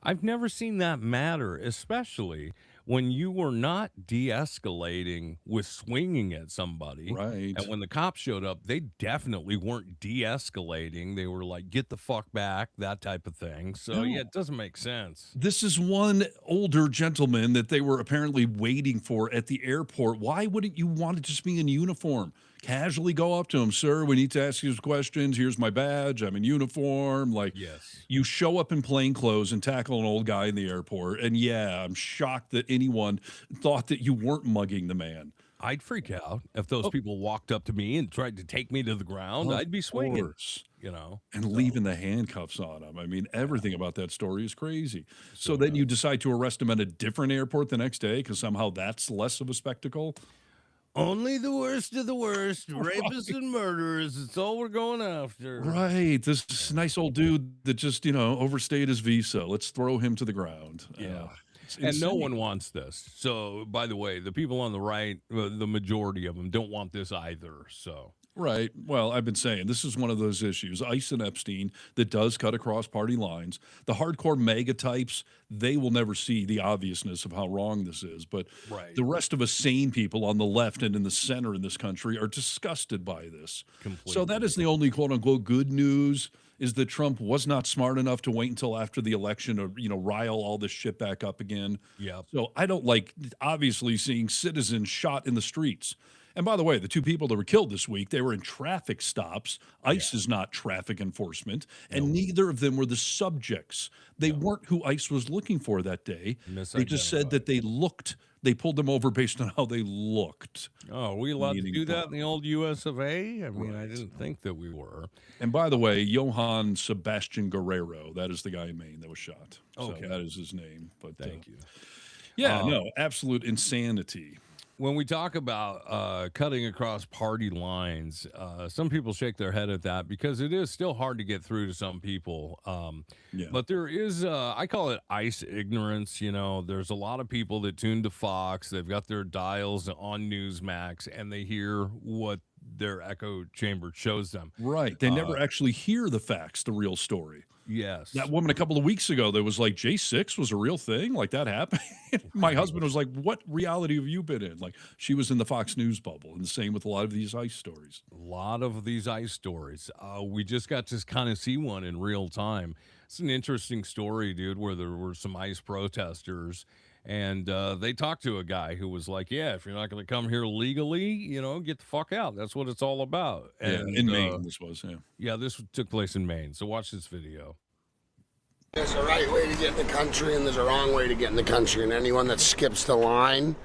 I've never seen that matter, especially when you were not de-escalating with swinging at somebody. Right. And when the cops showed up, they definitely weren't de-escalating. They were like, get the fuck back, that type of thing. So, No. yeah, it doesn't make sense. This is one older gentleman that they were apparently waiting for at the airport. Why wouldn't you want to just be in uniform? casually go up to him, sir, we need to ask you some questions. Here's my badge. I'm in uniform. Like, yes, you show up in plain clothes and tackle an old guy in the airport. And yeah, I'm shocked that anyone thought that you weren't mugging the man. I'd freak out if those people walked up to me and tried to take me to the ground. I'd be swinging, course. you know. And leaving the handcuffs on him. I mean, everything about that story is crazy. So then you decide to arrest him at a different airport the next day because somehow that's less of a spectacle. Only the worst of the worst, rapists and murderers. It's all we're going after. Right. This nice old dude that just, overstayed his visa. Let's throw him to the ground. Yeah. And no one wants this. So, by the way, the people on the right, the majority of them don't want this either. So, right. Well, I've been saying this is one of those issues, ICE and Epstein, that does cut across party lines. The hardcore mega types, they will never see the obviousness of how wrong this is. But the rest of us sane people on the left and in the center in this country are disgusted by this. So that is the only quote unquote good news, is that Trump was not smart enough to wait until after the election to, rile all this shit back up again. Yeah. So I don't like, obviously, seeing citizens shot in the streets. And by the way, the two people that were killed this week, they were in traffic stops. ICE is not traffic enforcement, and neither of them were the subjects. They weren't who ICE was looking for that day. They just said that they pulled them over based on how they looked. Oh, are we allowed to do that in the old US of A? I mean, I didn't think that we were. And by the way, Johann Sebastian Guerrero, that is the guy in Maine that was shot. Okay. So that is his name. But Thank you. Yeah, no, absolute insanity. When we talk about cutting across party lines, some people shake their head at that because it is still hard to get through to some people. But there is, I call it ICE ignorance. There's a lot of people that tune to Fox. They've got their dials on Newsmax, and they hear what their echo chamber shows them. Right. They never actually hear the facts, the real story. Yes. That woman a couple of weeks ago that was like, J6 was a real thing? Like, that happened? My husband was like, what reality have you been in? Like, she was in the Fox News bubble, and the same with a lot of these ICE stories. A lot of these ICE stories. We just got to kind of see one in real time. It's an interesting story, dude, where there were some ICE protesters, and they talked to a guy who was like, yeah, if you're not going to come here legally, get the fuck out. That's what it's all about. And in Maine, this was, Yeah, this took place in Maine. So watch this video. There's a right way to get in the country, and there's a wrong way to get in the country. And anyone that skips the line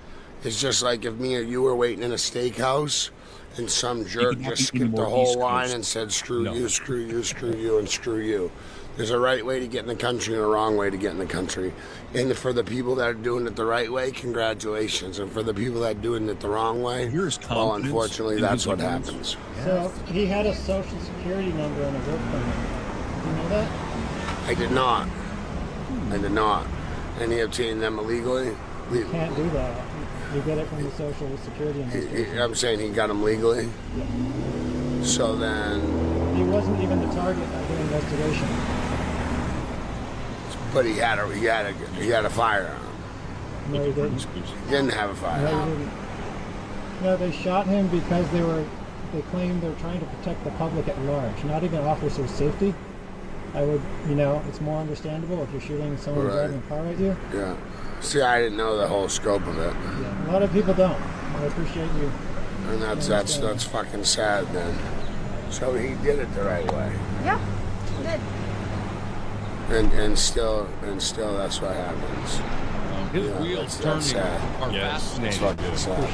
is just like if me or you were waiting in a steakhouse and some jerk just skipped the whole line and said, screw you, screw you, screw you, and screw you. There's a right way to get in the country and a wrong way to get in the country. And for the people that are doing it the right way, congratulations. And for the people that are doing it the wrong way, well, unfortunately, that's what happens. So he had a social security number and a work permit. You know that? I did not. I did not. And he obtained them illegally? You can't do that. You get it from the social security administration. I'm saying he got them legally? Yeah. So then... He wasn't even the target of the investigation. But he had a firearm. No, he didn't. He didn't have a firearm. No, he didn't. No, they shot him because they claimed they're trying to protect the public at large, not even officer safety. It's more understandable if you're shooting someone driving a car at you. Yeah. See, I didn't know the whole scope of it. Yeah, a lot of people don't. I appreciate you. And that's fucking sad then. So he did it the right way. Yeah, he did. And still that's what happens. His wheels turning are fascinating. It's fucking sad.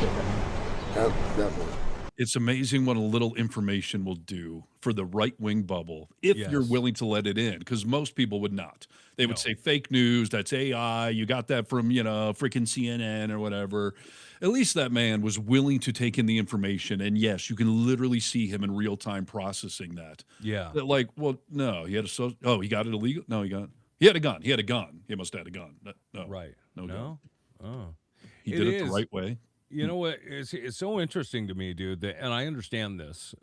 Yep, definitely. It's amazing what a little information will do for the right-wing bubble if you're willing to let it in, because most people would not. They would say fake news, that's AI, you got that from, freaking CNN or whatever. At least that man was willing to take in the information, and yes, you can literally see him in real time processing that. Yeah. That like, well, no, he had he got it illegal? No, he had a gun. He had a gun. He must have had a gun. No. Right. No gun. Oh. He did it the right way. You know what? It's so interesting to me, dude, and I understand this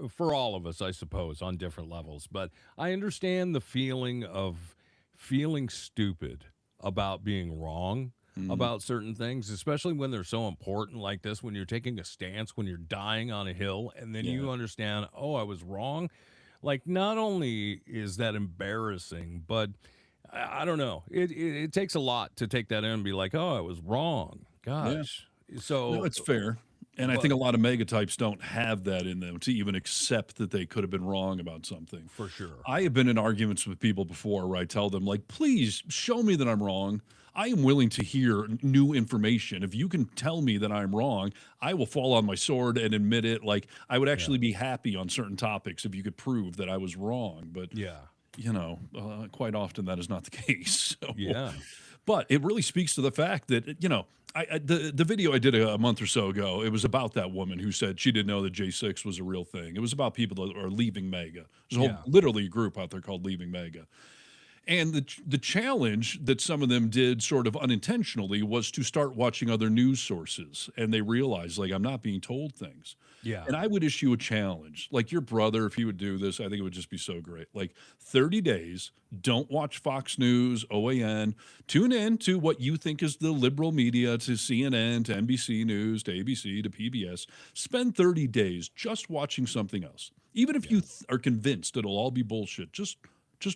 for all of us, I suppose, on different levels. But I understand the feeling of feeling stupid about being wrong about certain things, especially when they're so important like this, when you're taking a stance, when you're dying on a hill, and then you understand, oh, I was wrong. Like, not only is that embarrassing, but I don't know. It takes a lot to take that in and be like, oh, I was wrong. Gosh. So no, it's fair. And I think a lot of mega types don't have that in them to even accept that they could have been wrong about something. For sure. I have been in arguments with people before where I tell them, like, please show me that I'm wrong. I am willing to hear new information. If you can tell me that I'm wrong, I will fall on my sword and admit it. Like, I would actually be happy on certain topics if you could prove that I was wrong. But, you know, quite often that is not the case. So, but it really speaks to the fact that, you know, the video I did a month or so ago, it was about that woman who said she didn't know that J6 was a real thing. It was about people that are leaving MAGA. There's a whole, literally a group out there called Leaving MAGA. And the challenge that some of them did sort of unintentionally was to start watching other news sources. And they realized, like, I'm not being told things. Yeah. And I would issue a challenge. Like your brother, if he would do this, I think it would just be so great. Like 30 days, don't watch Fox News, OAN. Tune in to what you think is the liberal media, to CNN, to NBC News, to ABC, to PBS. Spend 30 days just watching something else. Even if you are convinced it'll all be bullshit, just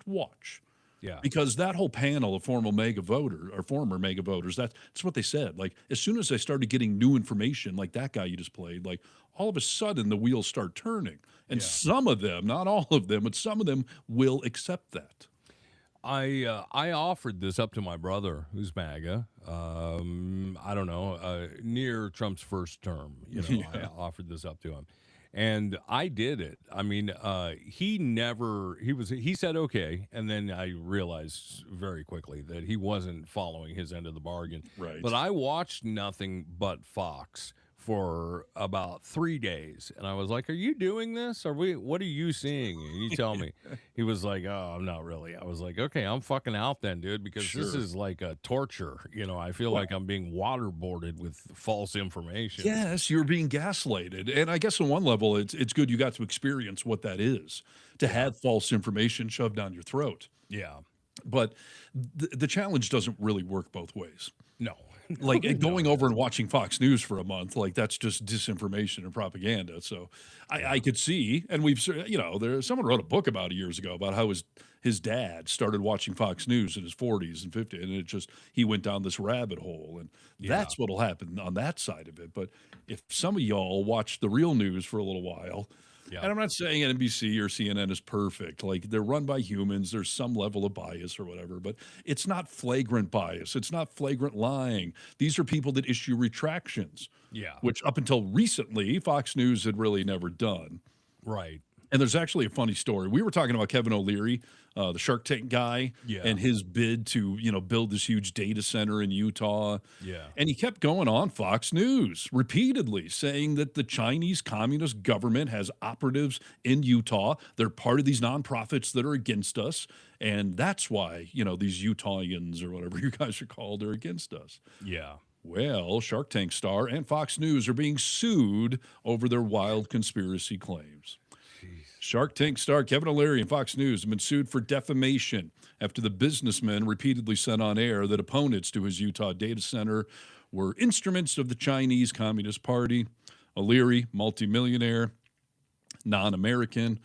watch. Yeah. Because that whole panel of former MAGA voters, that's what they said. Like, as soon as I started getting new information, like that guy you just played, like, all of a sudden the wheels start turning. And some of them, not all of them, but some of them will accept that. I offered this up to my brother, who's MAGA. I don't know, near Trump's first term. You know, I offered this up to him. And I did it. I mean, he said, okay. And then I realized very quickly that he wasn't following his end of the bargain. Right. But I watched nothing but Fox for about 3 days. And I was like, are you doing this? What are you seeing? And you tell me. He was like, oh, I'm not really. I was like, okay, I'm fucking out then, dude, because this is like a torture. You know, I feel like I'm being waterboarded with false information. Yes, you're being gaslighted. And I guess on one level, it's good you got to experience what that is, to have false information shoved down your throat. Yeah. But the challenge doesn't really work both ways. No. Like going over and watching Fox News for a month, like that's just disinformation and propaganda. So I could see, and we've, you know, someone wrote a book about it years ago about how his dad started watching Fox News in his 40s and 50s, and he went down this rabbit hole, and that's what'll happen on that side of it. But if some of y'all watch the real news for a little while, and I'm not saying NBC or CNN is perfect. Like, they're run by humans. There's some level of bias or whatever, but it's not flagrant bias. It's not flagrant lying. These are people that issue retractions, which up until recently, Fox News had really never done. Right. And there's actually a funny story. We were talking about Kevin O'Leary, the Shark Tank guy, and his bid to, you know, build this huge data center in Utah. Yeah. And he kept going on Fox News repeatedly saying that the Chinese Communist government has operatives in Utah. They're part of these nonprofits that are against us. And that's why, you know, these Utahnians or whatever you guys are called are against us. Yeah. Well, Shark Tank star and Fox News are being sued over their wild conspiracy claims. Shark Tank star Kevin O'Leary and Fox News have been sued for defamation after the businessman repeatedly said on air that opponents to his Utah data center were instruments of the Chinese Communist Party. O'Leary, multimillionaire, non-American,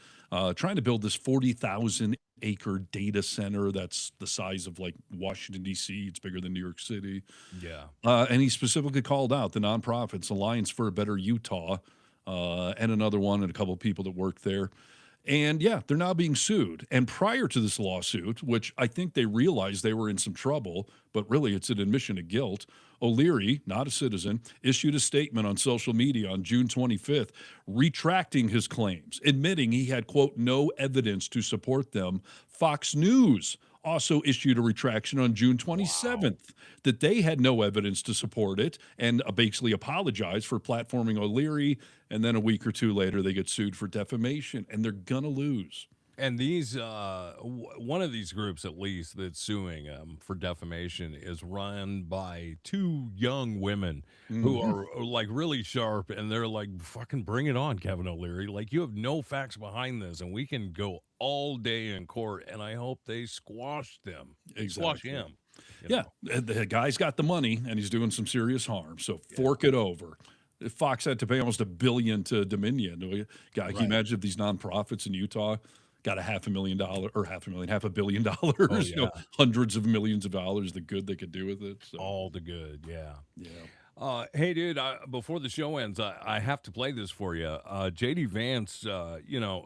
trying to build this 40,000-acre data center that's the size of, like, Washington, D.C. It's bigger than New York City. Yeah. And he specifically called out the nonprofits, Alliance for a Better Utah, and another one, and a couple of people that work there. And they're now being sued. And prior to this lawsuit, which I think they realized they were in some trouble, but really it's an admission of guilt, O'Leary, not a citizen, issued a statement on social media on June 25th, retracting his claims, admitting he had, quote, no evidence to support them. Fox News also issued a retraction on June 27th that they had no evidence to support it, and basically apologized for platforming O'Leary. And then a week or two later, they get sued for defamation, and they're going to lose. And these, one of these groups, at least, that's suing for defamation is run by two young women who are like really sharp, and they're like, fucking bring it on, Kevin O'Leary. Like, you have no facts behind this, and we can go all day in court, and I hope they squash them. Squash him. The guy's got the money, and he's doing some serious harm, so fork it over. Fox had to pay almost $1 billion to Dominion. Can you imagine if these nonprofits in Utah got $500 million or $500 million, you know, hundreds of millions of dollars, the good they could do with it. So. All the good, yeah. Hey, dude, before the show ends, I have to play this for you. J.D. Vance,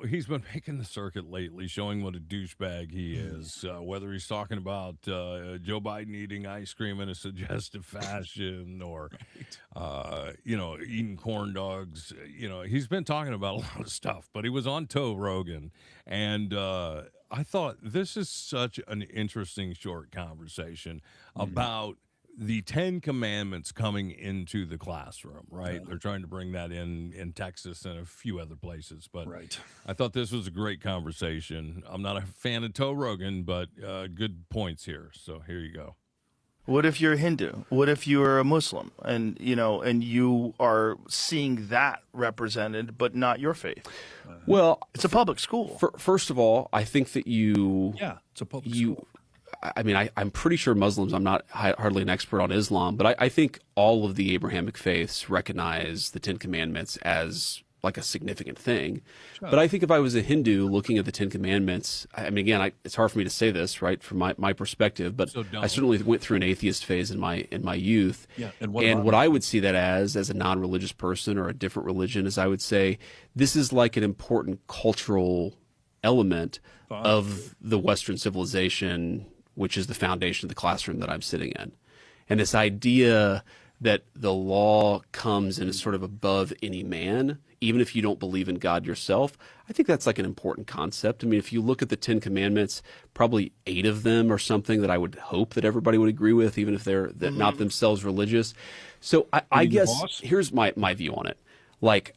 he's been making the circuit lately, showing what a douchebag he is, whether he's talking about Joe Biden eating ice cream in a suggestive fashion or, eating corn dogs. He's been talking about a lot of stuff, but he was on Joe Rogan, and I thought this is such an interesting short conversation about the 10 Commandments coming into the classroom, right? They're trying to bring that in Texas and a few other places. But I thought this was a great conversation. I'm not a fan of Joe Rogan, but good points here. So here you go. What if you're a Hindu? What if you're a Muslim and you are seeing that represented, but not your faith? Well, it's a public school. First of all, I think that it's a public school. I mean, I'm pretty sure Muslims, I'm not hardly an expert on Islam, but I think all of the Abrahamic faiths recognize the 10 Commandments as like a significant thing. Sure. But I think if I was a Hindu looking at the 10 Commandments, I mean, again, it's hard for me to say this, right, from my perspective, but I certainly went through an atheist phase in my youth. Yeah, and what I would see that as a non-religious person or a different religion is I would say this is like an important cultural element of the Western civilization, which is the foundation of the classroom that I'm sitting in. And this idea that the law comes and is sort of above any man, even if you don't believe in God yourself, I think that's like an important concept. I mean, if you look at the 10 Commandments, probably 8 of them are something that I would hope that everybody would agree with, even if they're not themselves religious. So I guess here's my view on it. Like,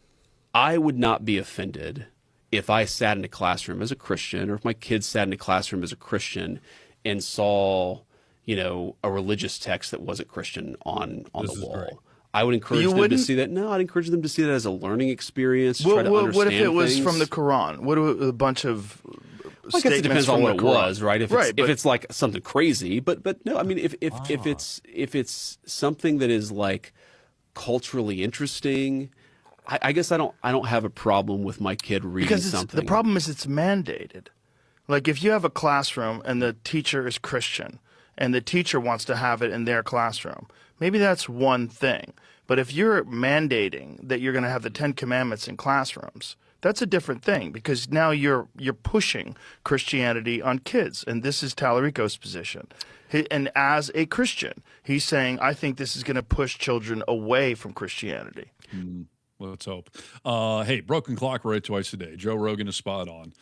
I would not be offended if I sat in a classroom as a Christian, or if my kids sat in a classroom as a Christian and saw, a religious text that wasn't Christian on the wall. Great. I would encourage them to see that. No, I'd encourage them to see that as a learning experience. Try to understand what if it was things. From the Quran? What a bunch of I guess it depends on what it was, right? If it's like something crazy, but no, I mean, if it's something that is like culturally interesting, I guess I don't have a problem with my kid reading something. The problem is it's mandated. Like if you have a classroom and the teacher is Christian and the teacher wants to have it in their classroom, maybe that's one thing. But if you're mandating that you're going to have the 10 Commandments in classrooms, that's a different thing because now you're pushing Christianity on kids. And this is Tallarico's position. And as a Christian, he's saying, I think this is going to push children away from Christianity. Let's hope. Hey, broken clock right twice a day. Joe Rogan is spot on.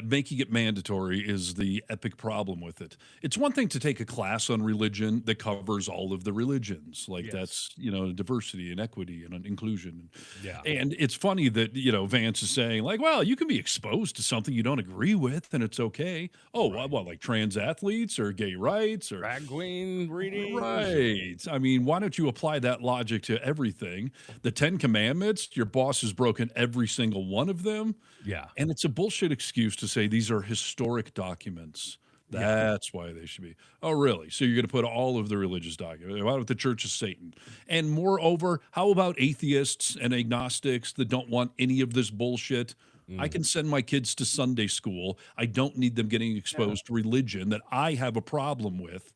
Making it mandatory is the epic problem with it. It's one thing to take a class on religion that covers all of the religions. Like that's, diversity and equity and inclusion. Yeah. And it's funny that, Vance is saying like, well, you can be exposed to something you don't agree with and it's okay. Oh, what, like trans athletes or gay rights or drag queen reading? Right. I mean, why don't you apply that logic to everything? The 10 Commandments, your boss has broken every single one of them. Yeah. And it's a bullshit excuse to say these are historic documents. That's why they should be. Oh, really? So you're going to put all of the religious documents? What about the Church of Satan? And moreover, how about atheists and agnostics that don't want any of this bullshit? I can send my kids to Sunday school. I don't need them getting exposed to religion that I have a problem with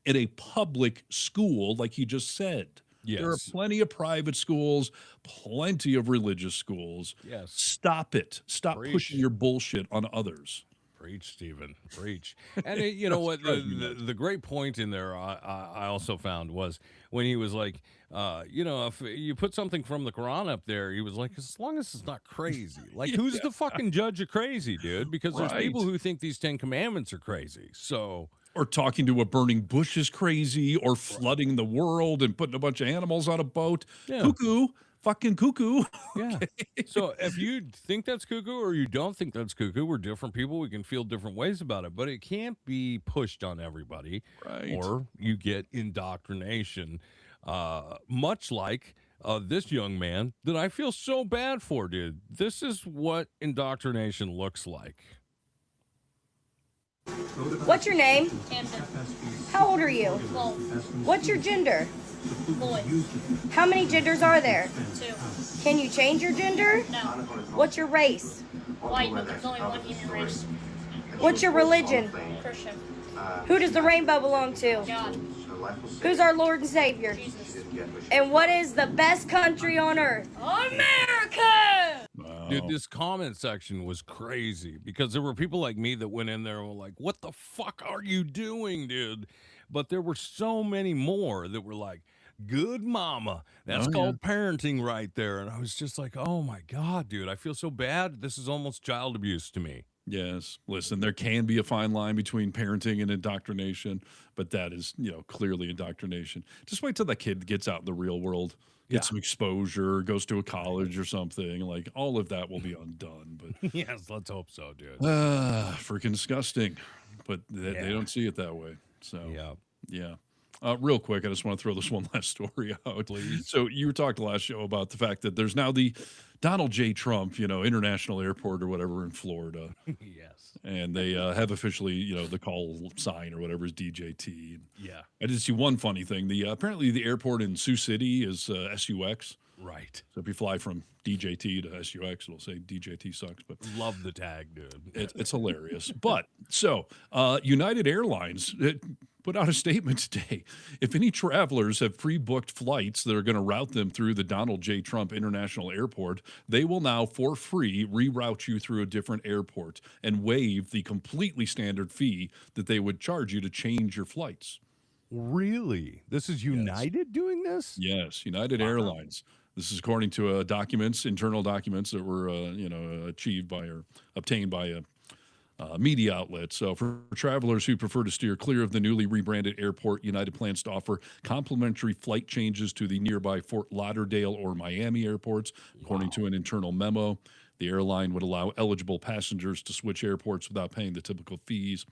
in a public school, like you just said. Yes. There are plenty of private schools, plenty of religious schools. Yes. Stop it. Stop pushing your bullshit on others. Preach, Stephen. Preach. And you know what? The great point in there I also found was when he was like, if you put something from the Quran up there, he was like, as long as it's not crazy. Like, who's the fucking judge of crazy, dude? Because there's people who think these 10 Commandments are crazy. So... Or talking to a burning bush is crazy, or flooding the world and putting a bunch of animals on a boat. Yeah. Cuckoo. Fucking cuckoo. Yeah. So if you think that's cuckoo or you don't think that's cuckoo, we're different people. We can feel different ways about it, but it can't be pushed on everybody. Right. Or you get indoctrination, much like this young man that I feel so bad for, dude. This is what indoctrination looks like. What's your name? Camden. How old are you? 12. What's your gender? Boy. How many genders are there? 2. Can you change your gender? No. What's your race? White, but there's only one human race. What's your religion? Christian. Who does the rainbow belong to? God. Who's our Lord and Savior? And what is the best country on earth? America! Dude, this comment section was crazy because there were people like me that went in there and were like, what the fuck are you doing, dude? But there were so many more that were like, good mama. That's called parenting right there. And I was just like, oh my God, dude, I feel so bad. This is almost child abuse to me. Yes. Listen, there can be a fine line between parenting and indoctrination, but that is, clearly indoctrination. Just wait till that kid gets out in the real world, gets some exposure, goes to a college or something. Like, all of that will be undone. But yes, let's hope so, dude. Freaking disgusting. But they don't see it that way. So, yeah. Real quick, I just want to throw this one last story out. Please. So you were talking last show about the fact that there's now the Donald J. Trump, International Airport or whatever in Florida. Yes. And they have officially, the call sign or whatever is DJT. Yeah. I did see one funny thing. Apparently the airport in Sioux City is SUX. Right. So if you fly from DJT to SUX, it'll say DJT sucks. But love the tag, dude. It's hilarious. But so United Airlines put out a statement today. If any travelers have pre-booked flights that are going to route them through the Donald J. Trump International Airport, they will now for free reroute you through a different airport and waive the completely standard fee that they would charge you to change your flights. Really? This is United doing this? Yes, United Airlines. This is according to internal documents that were, achieved by or obtained by a media outlet. So for travelers who prefer to steer clear of the newly rebranded airport, United plans to offer complimentary flight changes to the nearby Fort Lauderdale or Miami airports, according to an internal memo. The airline would allow eligible passengers to switch airports without paying the typical fees.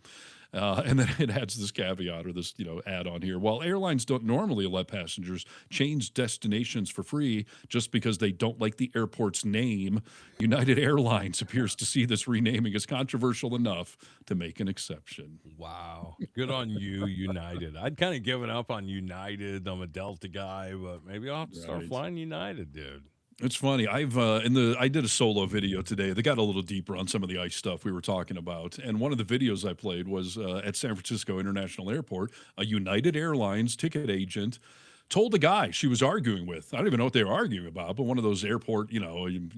And then it adds this caveat or this, add-on here. While airlines don't normally let passengers change destinations for free just because they don't like the airport's name, United Airlines appears to see this renaming as controversial enough to make an exception. Wow. Good on you, United. I'd kind of given up on United. I'm a Delta guy, but maybe I'll have to start flying United, dude. It's funny. I did a solo video today that got a little deeper on some of the ICE stuff we were talking about. And one of the videos I played was at San Francisco International Airport. A United Airlines ticket agent told a guy she was arguing with. I don't even know what they were arguing about, but one of those airport, you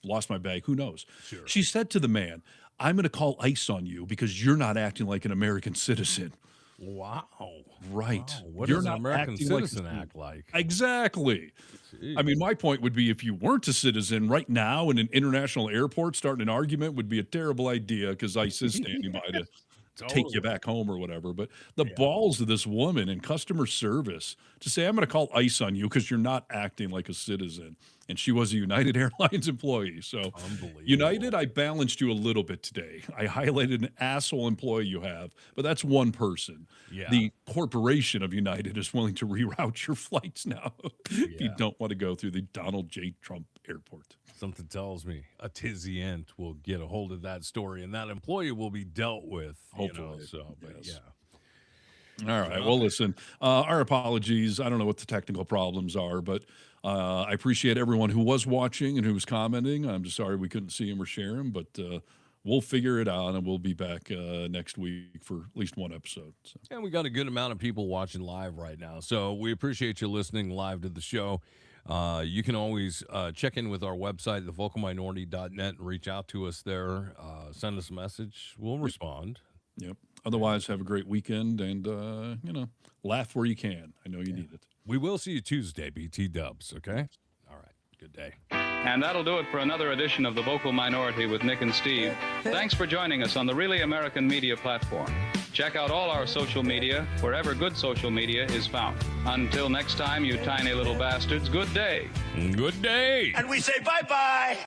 lost my bag. Who knows? Sure. She said to the man, I'm going to call ICE on you because you're not acting like an American citizen. Wow. Right. Wow. What You're does not an American acting citizen like act like? Exactly. Jeez. I mean, my point would be if you weren't a citizen right now in an international airport, starting an argument would be a terrible idea because ICE is standing by to take you back home or whatever. But the balls of this woman in customer service to say, I'm going to call ICE on you because you're not acting like a citizen. And she was a United Airlines employee. So United, I balanced you a little bit today. I highlighted an asshole employee you have, but that's one person. Yeah. The corporation of United is willing to reroute your flights now if you don't want to go through the Donald J. Trump Airport. Something tells me a tizzy ant will get a hold of that story and that employee will be dealt with. Hopefully. But yes. All right. Well, listen, our apologies. I don't know what the technical problems are, but I appreciate everyone who was watching and who was commenting. I'm just sorry we couldn't see them or share them, but we'll figure it out and we'll be back next week for at least one episode. So. And we got a good amount of people watching live right now. So we appreciate you listening live to the show. You can always check in with our website, thevocalminority.net, and reach out to us there. Send us a message. We'll respond. Yep. Otherwise, have a great weekend and, laugh where you can. I know you need it. We will see you Tuesday, BT Dubs, okay? All right. Good day. And that'll do it for another edition of The Vocal Minority with Nick and Steve. Thanks for joining us on the Really American Media platform. Check out all our social media wherever good social media is found. Until next time, you tiny little bastards, good day. Good day. And we say bye-bye.